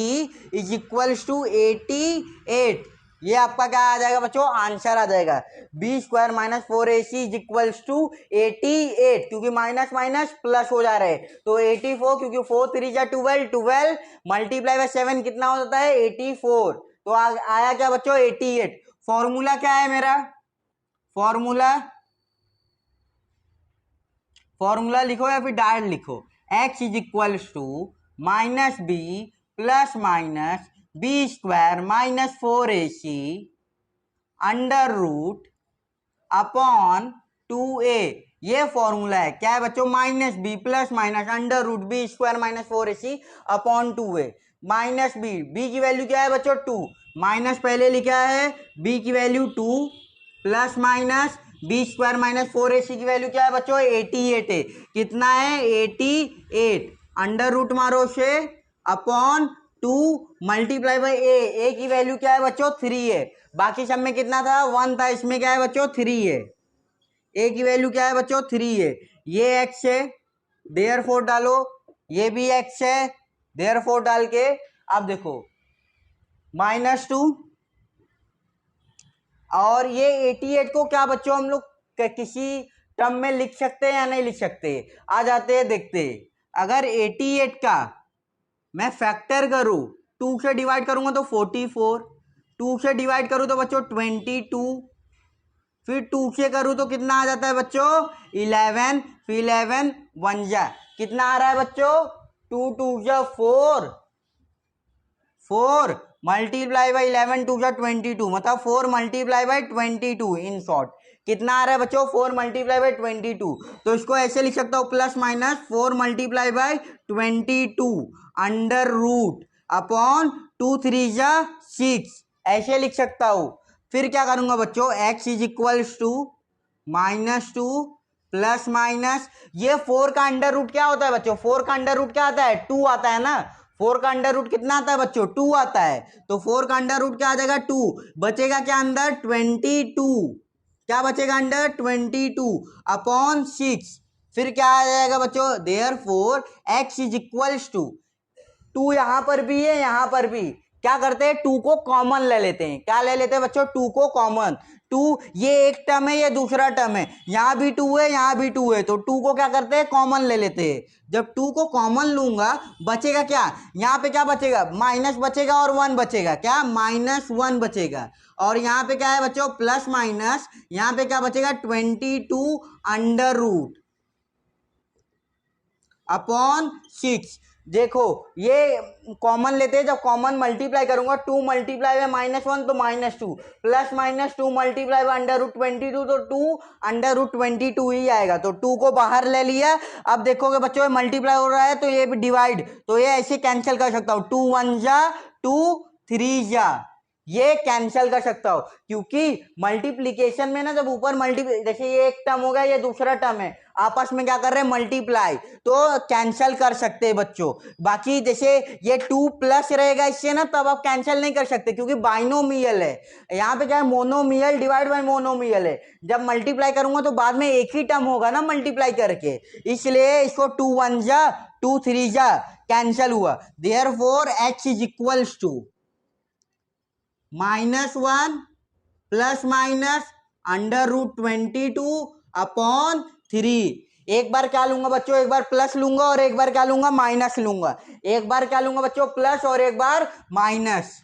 is equals to 88। ये आपका क्या आ जाएगा बच्चों आंसर आ जाएगा, b square minus 4ac is equals to 88, क्योंकि माइनस माइनस प्लस हो जा रहे हैं तो 84, क्योंकि 4 3 जा 12, 12 मल्टीप्लाई बाय 7 कितना होता है 84, तो आया क्या बच्चों 88। फॉर्मूला क्या है मेरा, फॉर्मूला लिखो या फिर डायरेक्ट लिखो, x is equals to minus B plus minus B square minus 4ac under root upon 2a, ये फॉर्मूला है, क्या है बच्चों minus B plus minus under root B square minus 4ac upon 2a, minus b की वैल्यू क्या है बच्चों 2, माइनस पहले लिखा है b की value 2 plus minus B square minus 4ac की वैल्यू क्या है बच्चों 88 है, कितना है 88, अंडर रूट मारो से अपॉन 2 मल्टीप्लाई बाई ए की वैल्यू क्या है बच्चों 3 है, बाकी सब में कितना था 1 था, इसमें क्या है बच्चों 3 है, ए की वैल्यू क्या है बच्चों 3 है, ये x है देयरफॉर डालो, ये भी x है देयरफॉर डाल के अब देखो -2 और ये 88 को क्या बच्चों हम लोग किसी टर्म में लिख सकते हैं या नहीं लिख सकते, आ जाते हैं देखते। अगर 88 का मैं फैक्टर करूं 2 से डिवाइड करूंगा तो 44, 2 से डिवाइड करूं तो बच्चों 22, फिर 2 से करूं तो कितना आ जाता है बच्चों 11, फिर 11 1 जा कितना आ रहा है बच्चों 2 2 जा 4, 4 मल्टीप्लाई बाई 11 2 जा 22, मतलब 4 मल्टीप्लाई बाई 22, इन शॉर्ट कितना आ रहा है बच्चों 4 मल्टीप्लाई बाई 22, तो इसको ऐसे लिख सकता हूँ plus minus 4 multiply by 22 under root upon 2 3 जा 6, ऐसे लिख सकता हूँ। फिर क्या करूंगा बच्चों x is equals to -2 plus minus ये 4 का अंडर रूट क्या होता है बच्चों, 4 का अंडर रूट क्या आता है 2 आता है ना, 4 का अंडर रूट कितना आता है बच्चों 2 आता है, तो 4 का अंडर रूट क्या आ जाएगा 2, बचेगा क्या अंदर 22, क्या बचेगा अंडर 22 अपॉन 6, फिर क्या आ जाएगा बच्चों therefore x is equals to 2 यहां पर भी है यहां पर भी, क्या करते हैं 2 को कॉमन ले लेते हैं, क्या ले लेते हैं बच्चों 2 को कॉमन, 2 ये एक टर्म है ये दूसरा टर्म है, यहां भी 2 है यहां भी 2 है, तो 2 को क्या करते हैं कॉमन ले लेते हैं, जब 2 को कॉमन लूंगा बचेगा क्या, यहाँ पे क्या बचेगा माइनस बचेगा और 1 बचेगा, क्या -1 बचेगा, और यहाँ पे क्या है बच्चों प्लस माइनस, यहाँ पे क्या बचेगा 22 अंडर रूट अपॉन 6, देखो ये कॉमन लेते हैं, जब कॉमन मल्टीप्लाई करूंगा 2 मल्टीप्लाई बाय -1 तो -2 plus -2 multiply by under root 22 तो 2 अंडर रूट 22 ही आएगा, तो 2 को बाहर ले लिया। अब देखोगे बच्चों ये मल्टीप्लाई हो रहा है तो ये भी डिवाइड, तो ये ऐसे कैंसिल कर सकता हूँ 2 1 जा 2 3 जा, ये कैंसिल कर सकता हो, क्योंकि मल्टीप्लीकेशन में ना जब ऊपर जैसे ये एक टर्म हो गया ये दूसरा टर्म है आपस में क्या कर रहे हैं मल्टीप्लाई, तो कैंसिल कर सकते हैं बच्चों। बाकी जैसे ये 2 प्लस रहेगा इससे ना तब आप कैंसिल नहीं कर सकते क्योंकि बाइनोमियल है, यहाँ पे क्या है मोनोमियल डिवाइड बाय मोनोमियल है, जब मल्टीप्लाई करूंगा तो बाद में एक ही टर्म होगा ना मल्टीप्लाई करके, इसलिए इसको 2 1 जा 2 3 जा कैंसिल हुआ, therefore x is equals to -1 plus minus under root 22 upon 3, एक बार क्या लूंगा बच्चों एक बार प्लस लूंगा और एक बार क्या लूंगा माइनस लूंगा, एक बार क्या लूंगा बच्चों प्लस और एक बार माइनस,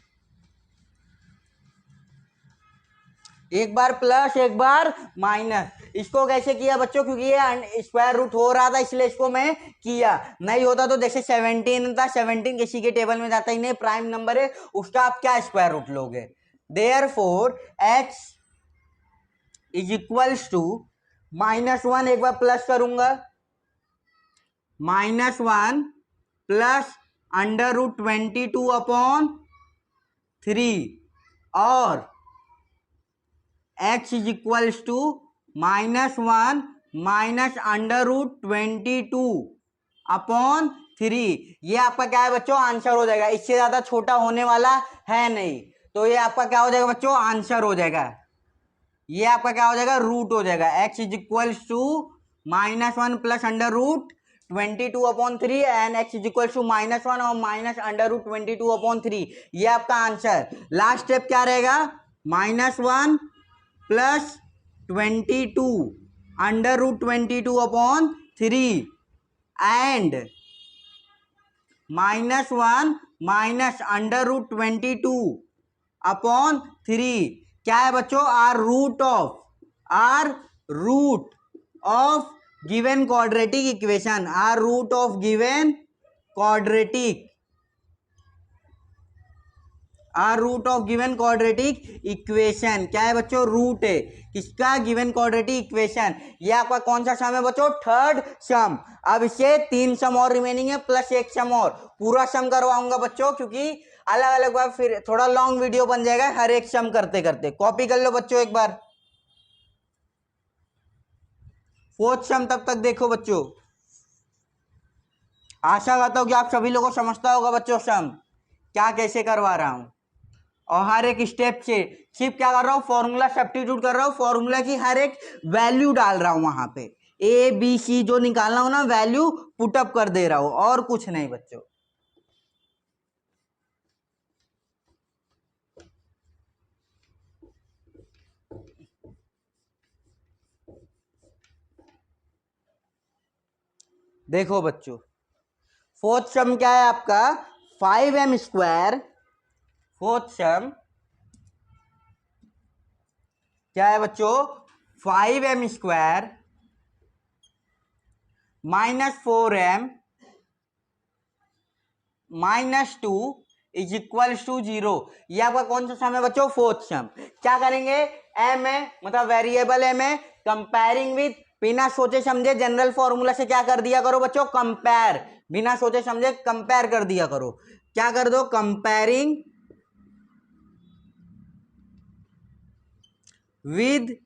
एक बार प्लस एक बार माइनस। इसको कैसे किया बच्चों, क्योंकि ये स्क्वायर रूट हो रहा था इसलिए इसको मैं किया, नहीं होता तो जैसे 17 था, 17 किसी के टेबल में जाता ही नहीं, प्राइम नंबर है उसका आप क्या स्क्वायर रूट लोगे। Therefore x is equals to -1, एक बार प्लस करूंगा, -1 प्लस √22/3 और x is equals to -1 minus √22/3। ये आपका क्या है बच्चों, आंसर हो जाएगा, इससे ज्यादा छोटा होने वाला है नहीं, तो ये आपका क्या हो जाएगा बच्चों, आंसर हो जाएगा। ये आपका क्या हो जाएगा, रूट हो जाएगा। x is equals to -1 plus √22/3 and x is equals to -1 और माइनस √22/3, ये आपका आंसर। लास्ट स्टेप क्या रहेगा, -1 प्लस 22/√22/3 एंड -1 माइनस √22/3 क्या है बच्चों, are root of given quadratic equation, are root of given quadratic equation क्या है बच्चों, रूट है किसका, गिवन क्वाड्रेटिक इक्वेशन। ये आपका कौन सा सम है बच्चों, थर्ड सम। अब इससे 3 सम और रिमेनिंग है प्लस 1 सम और, पूरा सम करवाऊंगा बच्चों क्योंकि अलग अलग बार फिर थोड़ा लॉन्ग वीडियो बन जाएगा हर एक सम करते करते। कॉपी कर लो बच्चों एक बार, फोर्थ सम तब तक देखो बच्चों। आशा करता हूं कि आप सभी लोगों को समझता होगा बच्चों सम क्या कैसे करवा रहा हूं, और हर एक स्टेप से सिर्फ क्या कर रहा हूं, फॉर्मूला सब्स्टिट्यूट कर रहा हूं, फॉर्मूला की हर एक वैल्यू डाल रहा हूं, वहां पे ABC जो निकालना हो ना वैल्यू पुटअप कर दे रहा हूं, और कुछ नहीं बच्चों। देखो बच्चों, फोर्थ सम क्या है आपका, 5m², फोर्थ सम क्या है बच्चों, 5m² -4m -2 is equals to 0। ये आपका कौन सा सम है बच्चों, फोर्थ सम। क्या करेंगे, m है मतलब वेरिएबल m है, कंपेयरिंग विथ, बिना सोचे समझे जनरल फॉर्मूला से क्या कर दिया करो बच्चों, कंपेयर, बिना सोचे समझे कंपेयर कर दिया करो। क्या कर दो, कंपेयरिंग विद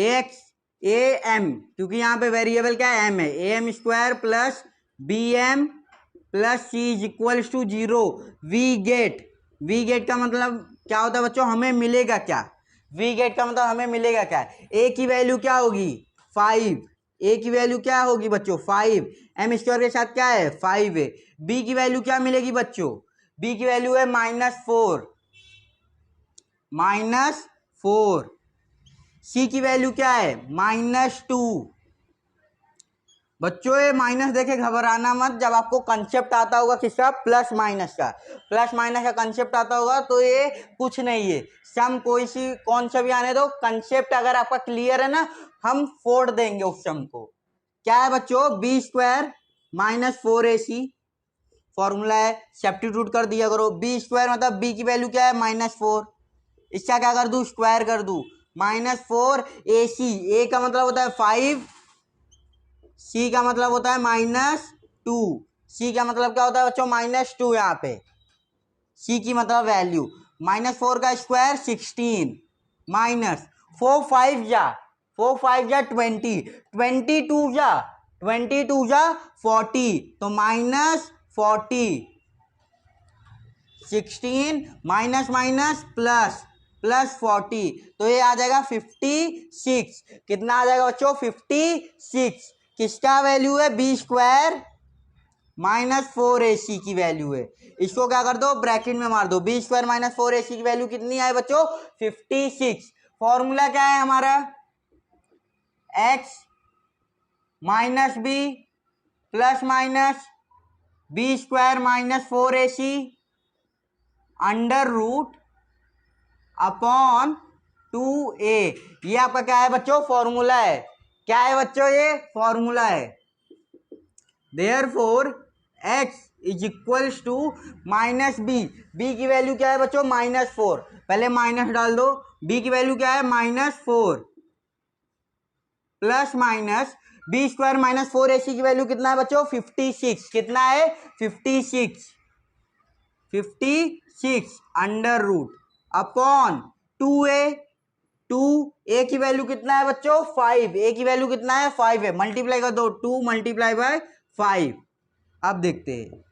am, क्योंकि यहां पे वेरिएबल क्या है, m है, am² plus bm plus c is equals to 0। We get का मतलब क्या होता है बच्चों, हमें मिलेगा क्या, वी गेट का मतलब हमें मिलेगा क्या, a की वैल्यू क्या होगी 5, a की वैल्यू क्या होगी बच्चों 5, m² के साथ क्या है 5 है। b की वैल्यू क्या मिलेगी बच्चों, b की वैल्यू है -4, c की वैल्यू क्या है -2। बच्चों ये माइनस देखे घबराना मत, जब आपको कंसेप्ट आता होगा किसका, प्लस माइनस का कंसेप्ट आता होगा तो ये कुछ नहीं है, सम कोई सी कौन सा भी आने दो, कंसेप्ट अगर आपका क्लियर है ना हम फोड़ देंगे उस सम को। क्या है बच्चों, b² -4ac फॉर्मूला है, सब्स्टिट्यूट कर दिया करो, b² मतलब b की वैल्यू क्या है -4, इसका क्या कर दूं, स्क्वायर कर दूं, -4ac, a का मतलब होता है 5, c का मतलब होता है -2, c का मतलब क्या होता है बच्चों -2, यहाँ पे c की मतलब वैल्यू, -4 का स्क्वायर 16 माइनस 4 5 जा 20, 22 जा 40, तो -40, 16 माइनस माइनस प्लस 40, तो ये आ जाएगा 56। कितना आ जाएगा बच्चों, 56। किसका वैल्यू है, b² -4ac की वैल्यू है। इसको क्या कर दो, ब्रैकेट में मार दो, b² -4ac की वैल्यू कितनी है बच्चों 56। फॉर्मूला क्या है हमारा, x - b plus minus b² -4ac under root upon 2a। ये आपका क्या है बच्चों, फॉर्मूला है। क्या है बच्चों, ये फॉर्मूला है। Therefore x is equals to minus B. B की वैल्यू क्या है बच्चों, -4। पहले माइनस डाल दो। बी की वैल्यू क्या है, -4 plus minus B square -4 ac की वैल्यू कितना है बच्चों, 56। कितना है, 56 under root upon 2a। 2a की वैल्यू कितना है बच्चों, 5। a की वैल्यू कितना है, 5 है। मल्टीप्लाई कर दो, 2 मल्टीप्लाई बाय 5। अब देखते हैं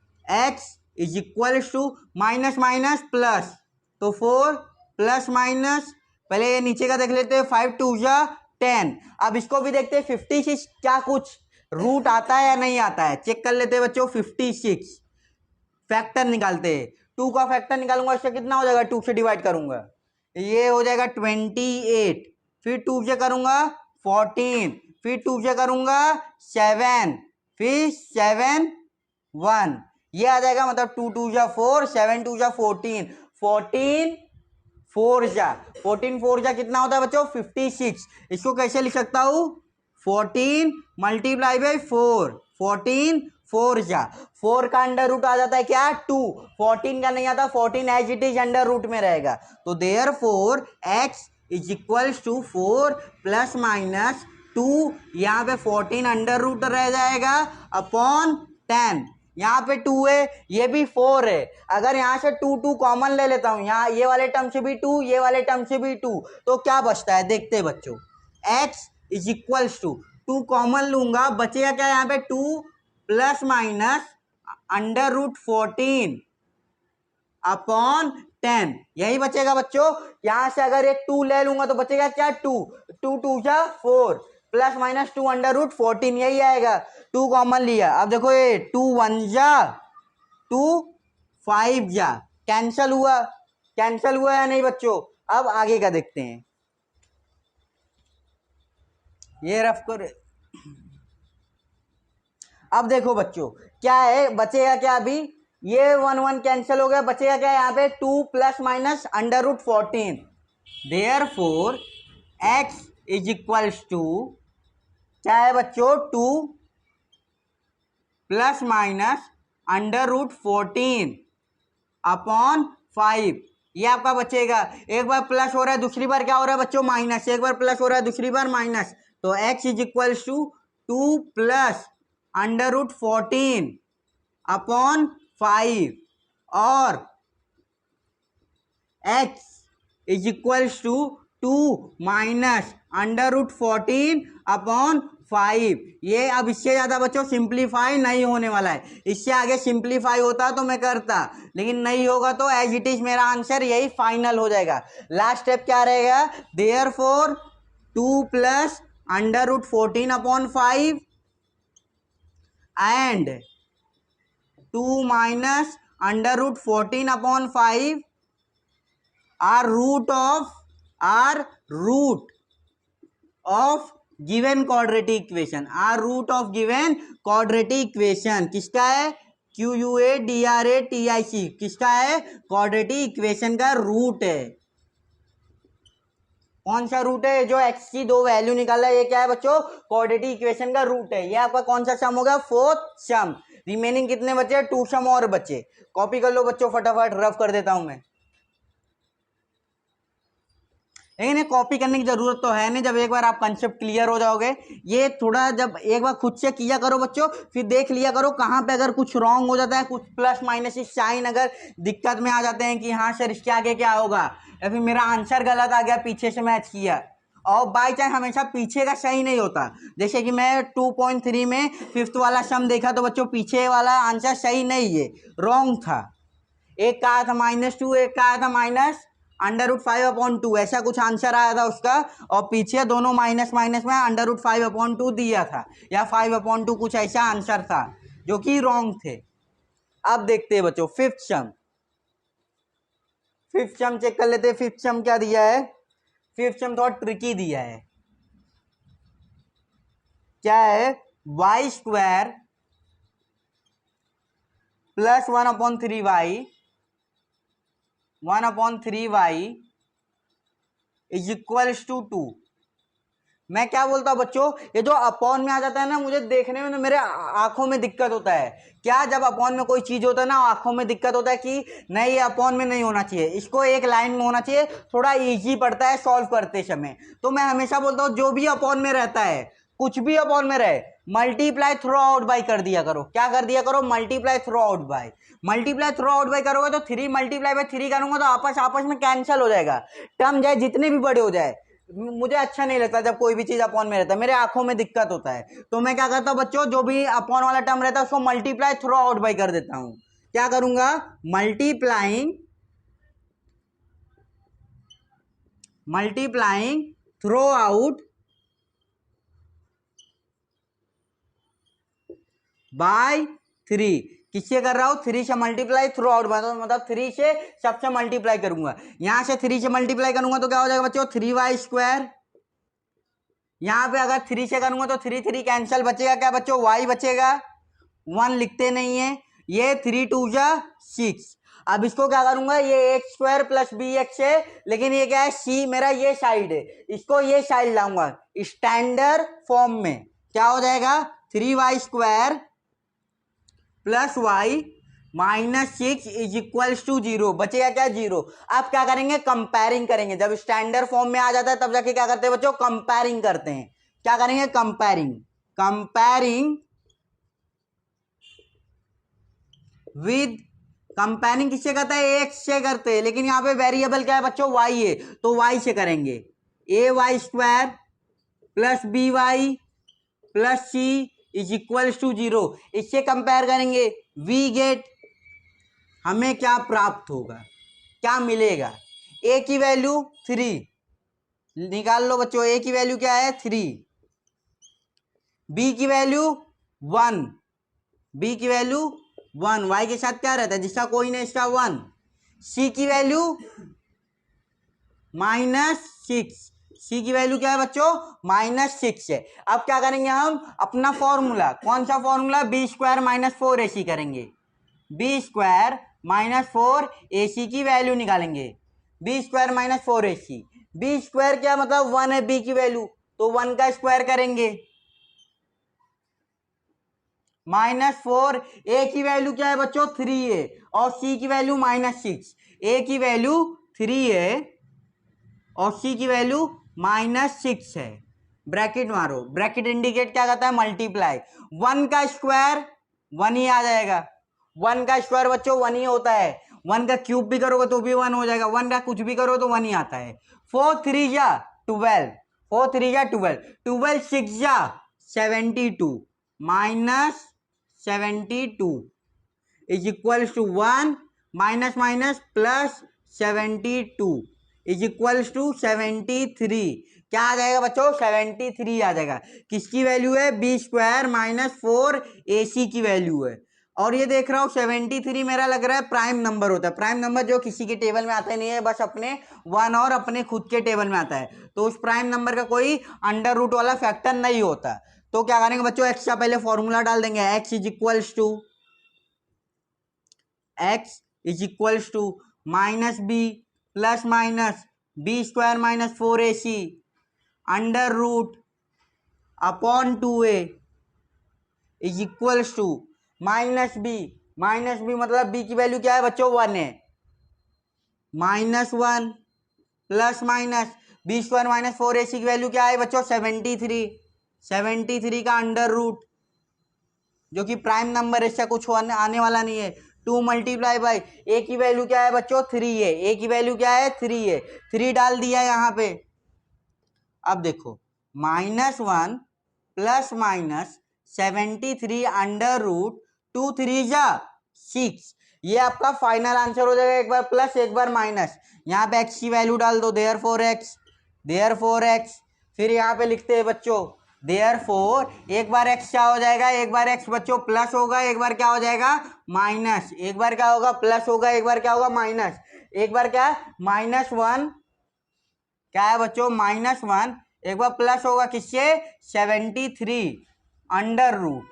x is equal to minus minus plus, तो 4 प्लस माइनस, पहले ये नीचे का देख लेते हैं, 5 2 जा 10। अब इसको भी देखते हैं 56 क्या कुछ रूट आता है या नहीं आता है, चेक कर लेते हैं बच्चों। 56 फैक्टर निकालते हैं। 2 का फैक्टर निकालूंगा, इससे कितना हो जाएगा, 2 से डिवाइड करूंगा, ये हो जाएगा 28। फिर 2 से करूंगा 14, फिर 2 से करूंगा 7, फिर 7 1, ये आ जाएगा, मतलब 2 2 जा 4, 7 2 जा 14, 14 4 जा 14 4 जा कितना होता है बच्चों, 56। इसको कैसे लिख सकता हूं, 14 मल्टीप्लाई बाई 4, 14 4 जा 4 का अंडर रूट आ जाता है क्या, 2। 14 का नहीं आता, 14 as it is under root में रहेगा। तो therefore x is equals to 4 plus minus 2, यहाँ पे 14 अंडर रूट रह जाएगा अपॉन 10। यहाँ पे 2 है, ये भी 4 है। अगर यहाँ से 2 2 कॉमन ले लेता हूँ, यहाँ ये वाले टर्म से भी 2, ये वाले टर्म से भी 2, तो क्या बचता है, देखते हैं बच्चों। x is equals to 2 common लूंगा, बचेगा क्या यहाँ पे, 2 plus minus under root 14 upon 10, यही बचेगा बच्चों। यहां से अगर एक 2 ले लूंगा तो बचेगा क्या, 2 2 2 जा 4 प्लस माइनस 2 अंडर रूट 14, यही आएगा। 2 कॉमन लिया, अब देखो ये 2 1 जा 2 5 जा, कैंसल हुआ, कैंसल हुआ या नहीं बच्चों। अब आगे का देखते हैं, ये रफ कर। अब देखो बच्चों क्या है, बचेगा क्या, अभी ये 1 1 कैंसिल हो गया, बचेगा क्या यहाँ पे, 2 plus minus under root 14। Therefore x is equals to क्या है बच्चों, 2 plus minus under root 14 upon 5, ये आपका बचेगा। एक बार प्लस हो रहा है, दूसरी बार क्या हो रहा है बच्चों, माइनस। एक बार प्लस हो रहा है, दूसरी बार माइनस, तो x is equals to 2 plus under root 14 upon 5 और x is equals to 2 minus under root 14 upon 5। ये अब इससे ज्यादा बच्चों सिंप्लीफाई नहीं होने वाला है, इससे आगे सिंप्लीफाई होता तो मैं करता, लेकिन नहीं होगा तो एज इट इज मेरा आंसर यही फाइनल हो जाएगा। लास्ट स्टेप क्या रहेगा, therefore 2 plus under root 14 upon 5 and 2 minus under root 14 upon 5 are root of given quadratic equation, are root of given quadratic equation. किसका है, QUADRATIC, किसका है, क्वाड्रेटिक इक्वेशन का रूट है। कौन सा रूट है, जो x की 2 वैल्यू निकाला है, ये क्या है बच्चों, क्वाड्रेटिक इक्वेशन का रूट है। ये आपका कौन सा सम होगा, 4th सम। रिमेनिंग कितने बचे, 2 सम और बचे। कॉपी कर लो बच्चों, फटाफट रफ कर देता हूं मैं। लेकिन कॉपी करने की जरूरत तो है नहीं, जब एक बार आप कंसेप्ट क्लियर हो जाओगे। ये थोड़ा जब एक बार खुद से किया करो बच्चों, फिर देख लिया करो कहाँ पे अगर कुछ रॉन्ग हो जाता है, कुछ प्लस माइनस साइन अगर दिक्कत में आ जाते हैं कि हाँ सर इसके आगे क्या होगा, या फिर मेरा आंसर गलत आ गया, पीछे से मैच किया। और बाई चांस हमेशा पीछे का सही नहीं होता, जैसे कि मैं 2.3 में 5th वाला सम देखा तो बच्चों पीछे वाला आंसर सही नहीं है, रॉन्ग था। एक का आया था -2, एक का आया था माइनस अंडर रूट 5/2, ऐसा कुछ आंसर आया था उसका, और पीछे दोनों माइनस माइनस में अंडर रूट 5/2 दिया था, या 5/2 कुछ ऐसा आंसर था जो कि रॉन्ग थे। अब देखते हैं बच्चों 5th सम। 5th सम चेक कर लेते हैं, 5th सम क्या दिया है। 5th सम थोड़ा ट्रिकी दिया है। क्या है, y² plus 1/3y is equals to 2। मैं क्या बोलता हूँ बच्चों, ये जो अपॉन में आ जाता है ना, मुझे देखने में ना मेरे आंखों में दिक्कत होता है। क्या, जब अपॉन में कोई चीज होता है ना, आंखों में दिक्कत होता है कि नहीं ये अपॉन में नहीं होना चाहिए, इसको एक लाइन में होना चाहिए, थोड़ा इजी पड़ता है सॉल्व करते समय। तो मैं हमेशा बोलता हूँ जो भी अपॉन में रहता है, कुछ भी अपॉन में रहे, मल्टीप्लाई थ्रो आउट बाई कर दिया करो। क्या कर दिया करो? Multiply throughout by. Multiply throughout by करोगे तो 3 मल्टीप्लाई बाई 3 करूंगा तो आपस में कैंसिल हो जाएगा। टर्म चाहे जितने भी बड़े हो जाए, मुझे अच्छा नहीं लगता जब कोई भी चीज अपॉन में रहता है, मेरे आंखों में दिक्कत होता है। तो मैं क्या करता हूँ बच्चों, जो भी अपॉन वाला टर्म रहता है उसको मल्टीप्लाई थ्रो आउट बाई कर देता हूँ। क्या करूंगा? Multiplying throughout by 3। किससे कर रहा हूं? 3 से मल्टीप्लाई थ्रू आउट, मतलब 3 से सबसे मल्टीप्लाई करूंगा। यहां से 3 से मल्टीप्लाई करूंगा तो क्या हो जाएगा बच्चों? 3y²। यहां पे अगर 3 से करूंगा तो 3 3 कैंसिल, बचेगा क्या बच्चों? y बचेगा। 1 लिखते नहीं है, ये 3 2 जा 6। अब इसको क्या करूंगा? ये x² प्लस bx है, लेकिन ये क्या है? c मेरा ये साइड है, इसको ये साइड लाऊंगा स्टैंडर्ड फॉर्म में। क्या हो जाएगा? 3y² plus y minus 6 is equals to 0। बचेगा क्या? 0। अब क्या करेंगे? कंपेयरिंग करेंगे। जब स्टैंडर्ड फॉर्म में आ जाता है तब जाके क्या करते हैं बच्चों? कंपेयरिंग करते हैं। क्या करेंगे? कंपेयरिंग विद, कंपेयरिंग किससे करता है? एक्स से करते हैं, लेकिन यहाँ पे वेरिएबल क्या है बच्चों? वाई है, तो वाई से करेंगे। ay² plus by plus C is equals to 0। इससे कंपेयर करेंगे, वी गेट, हमें क्या प्राप्त होगा, क्या मिलेगा? ए की वैल्यू 3 निकाल लो बच्चों। ए की वैल्यू क्या है? 3। बी की वैल्यू 1, बी की वैल्यू 1, वाई के साथ क्या रहता है? जिसका कोई नहीं इसका 1। सी की वैल्यू -6, सी की वैल्यू क्या है बच्चों? -6 है। अब क्या करेंगे हम? अपना फॉर्मूला, कौन सा फॉर्मूला? b² - 4ac करेंगे। b² - 4ac की वैल्यू निकालेंगे। b² - 4ac, b² क्या मतलब? 1 है b की वैल्यू, तो 1 का स्क्वायर करेंगे। -4, a की वैल्यू क्या है बच्चों? 3 है, और c की वैल्यू -6। a की वैल्यू 3 है और c की वैल्यू -6 है। ब्रैकेट मारो, ब्रैकेट इंडिकेट क्या करता है? मल्टीप्लाई। 1 का स्क्वायर 1 ही आ जाएगा। 1 का स्क्वायर बच्चों 1 ही होता है। 1 का क्यूब भी करोगे तो भी 1 हो जाएगा। 1 का कुछ भी करो तो 1 ही आता है। 4 3 जा 12, 4 3 जा 12, 12 6 जा 72 -72 is equal to 1 minus minus plus 72 is equals to 73। क्या आ जाएगा बच्चों? 73 आ जाएगा। किसकी वैल्यू है? b² - 4ac की वैल्यू है। और ये देख रहा हूं 73 मेरा लग रहा है प्राइम नंबर होता है। प्राइम नंबर जो किसी के टेबल में आता नहीं है, बस अपने 1 और अपने खुद के टेबल में आता है। तो उस प्राइम नंबर का कोई अंडर रूट वाला फैक्टर नहीं होता। तो क्या करेंगे बच्चों? एक्स का पहले फॉर्मूला डाल देंगे। X is equals to minus B plus minus b² - 4ac under root upon 2a is equals to -b, मतलब b की वैल्यू क्या है बच्चों? 1 है, -1 प्लस माइनस b² - 4ac की वैल्यू क्या है बच्चों? 73, 73 का अंडर रूट, जो कि प्राइम नंबर है, इससे कुछ आने वाला नहीं है। 2 मल्टीप्लाई बाई ए की वैल्यू क्या है बच्चों? 3 है। ए की वैल्यू क्या है? 3 है। 3 डाल दिया यहाँ पे। अब देखो, -1 प्लस माइनस 73 अंडर रूट 2 3 जा 6, ये आपका फाइनल आंसर हो जाएगा। एक बार प्लस एक बार माइनस, यहाँ पे x की वैल्यू डाल दो, देयरफॉर x, फिर यहाँ पे लिखते हैं बच्चों देयरफॉर, एक बार x क्या हो जाएगा? एक बार x बच्चों प्लस होगा, एक बार क्या हो जाएगा? माइनस। एक बार क्या होगा? प्लस होगा, एक बार क्या होगा? माइनस। एक बार क्या? -1 क्या है बच्चों? -1, एक बार प्लस होगा किससे? 73 अंडर रूट,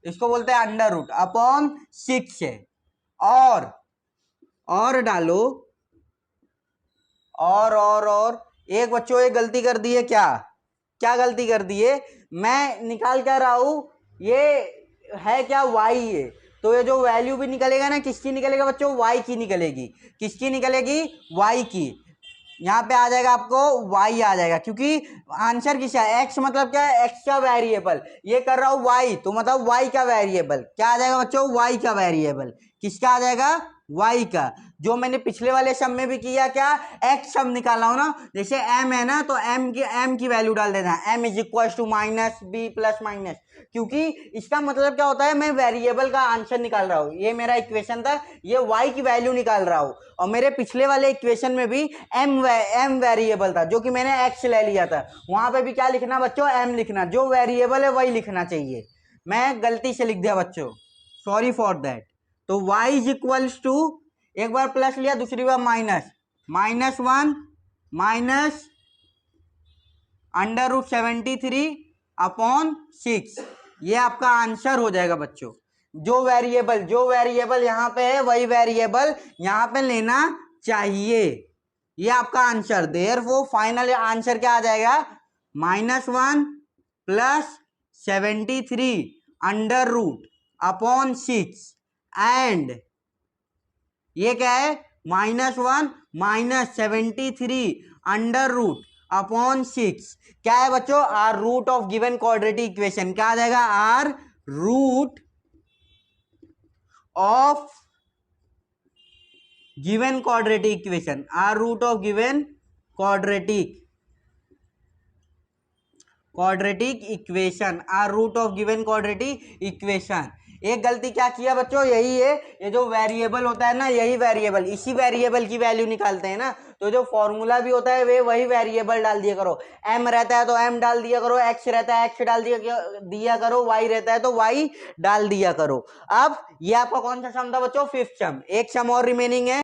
इसको बोलते हैं अंडर रूट अपॉन 6 है। और डालो और एक बच्चों एक गलती कर दी है, क्या क्या गलती कर दी है, मैं निकाल कर रहा हूं, ये है क्या y है, तो ये जो वैल्यू भी निकलेगा ना किसकी निकलेगा बच्चों, y की निकलेगी, किसकी निकलेगी, y की। यहाँ पे आ जाएगा आपको y आ जाएगा, क्योंकि आंसर किसका है, x मतलब क्या है, x का वेरिएबल, ये कर रहा हूं y तो मतलब y का वेरिएबल, क्या आ जाएगा बच्चों, y का वेरिएबल, किसका आ जाएगा, y का। जो मैंने पिछले वाले सम में भी किया, क्या x सम निकाला हो ना, जैसे m है ना, तो m की वैल्यू डाल देना, m is equal to minus b plus minus, क्योंकि इसका मतलब क्या होता है, मैं वेरिएबल का आंसर निकाल रहा हूं, ये मेरा इक्वेशन था, ये y की वैल्यू निकाल रहा हूं, और मेरे पिछले वाले इक्वेशन में भी m वेरिएबल था जो कि मैंने x ले लिया था, वहां पे भी क्या लिखना बच्चों, m लिखना, जो वेरिएबल है वही लिखना चाहिए, मैं गलती से लिख दिया बच्चों, सॉरी फॉर दैट। तो y इज इक्वल्स टू, एक बार प्लस लिया दूसरी बार माइनस, -1 माइनस √73/6, ये आपका आंसर हो जाएगा बच्चों। जो वेरिएबल यहाँ पे है वही वेरिएबल यहाँ पे लेना चाहिए, ये आपका आंसर। देयरफॉर फाइनल आंसर क्या आ जाएगा, -1 प्लस 73/6 एंड ये क्या है, -1 माइनस 73/6 क्या है बच्चों, are root of given quadratic equation, क्या आ जाएगा, are root of given quadratic equation, are root of given quadratic equation, are root of given quadratic equation. एक गलती क्या किया बच्चों, यही है, ये जो वेरिएबल होता है ना, यही वेरिएबल, इसी वेरिएबल की वैल्यू निकालते हैं ना, तो जो फॉर्मूला भी होता है वे वही वेरिएबल डाल दिया करो, m रहता है तो m डाल दिया करो, x रहता है x डाल दिया करो, y रहता है तो y डाल दिया करो। अब ये आपका कौन सा सम था बच्चों, फिफ्थ सम, एक सम और रिमेनिंग है।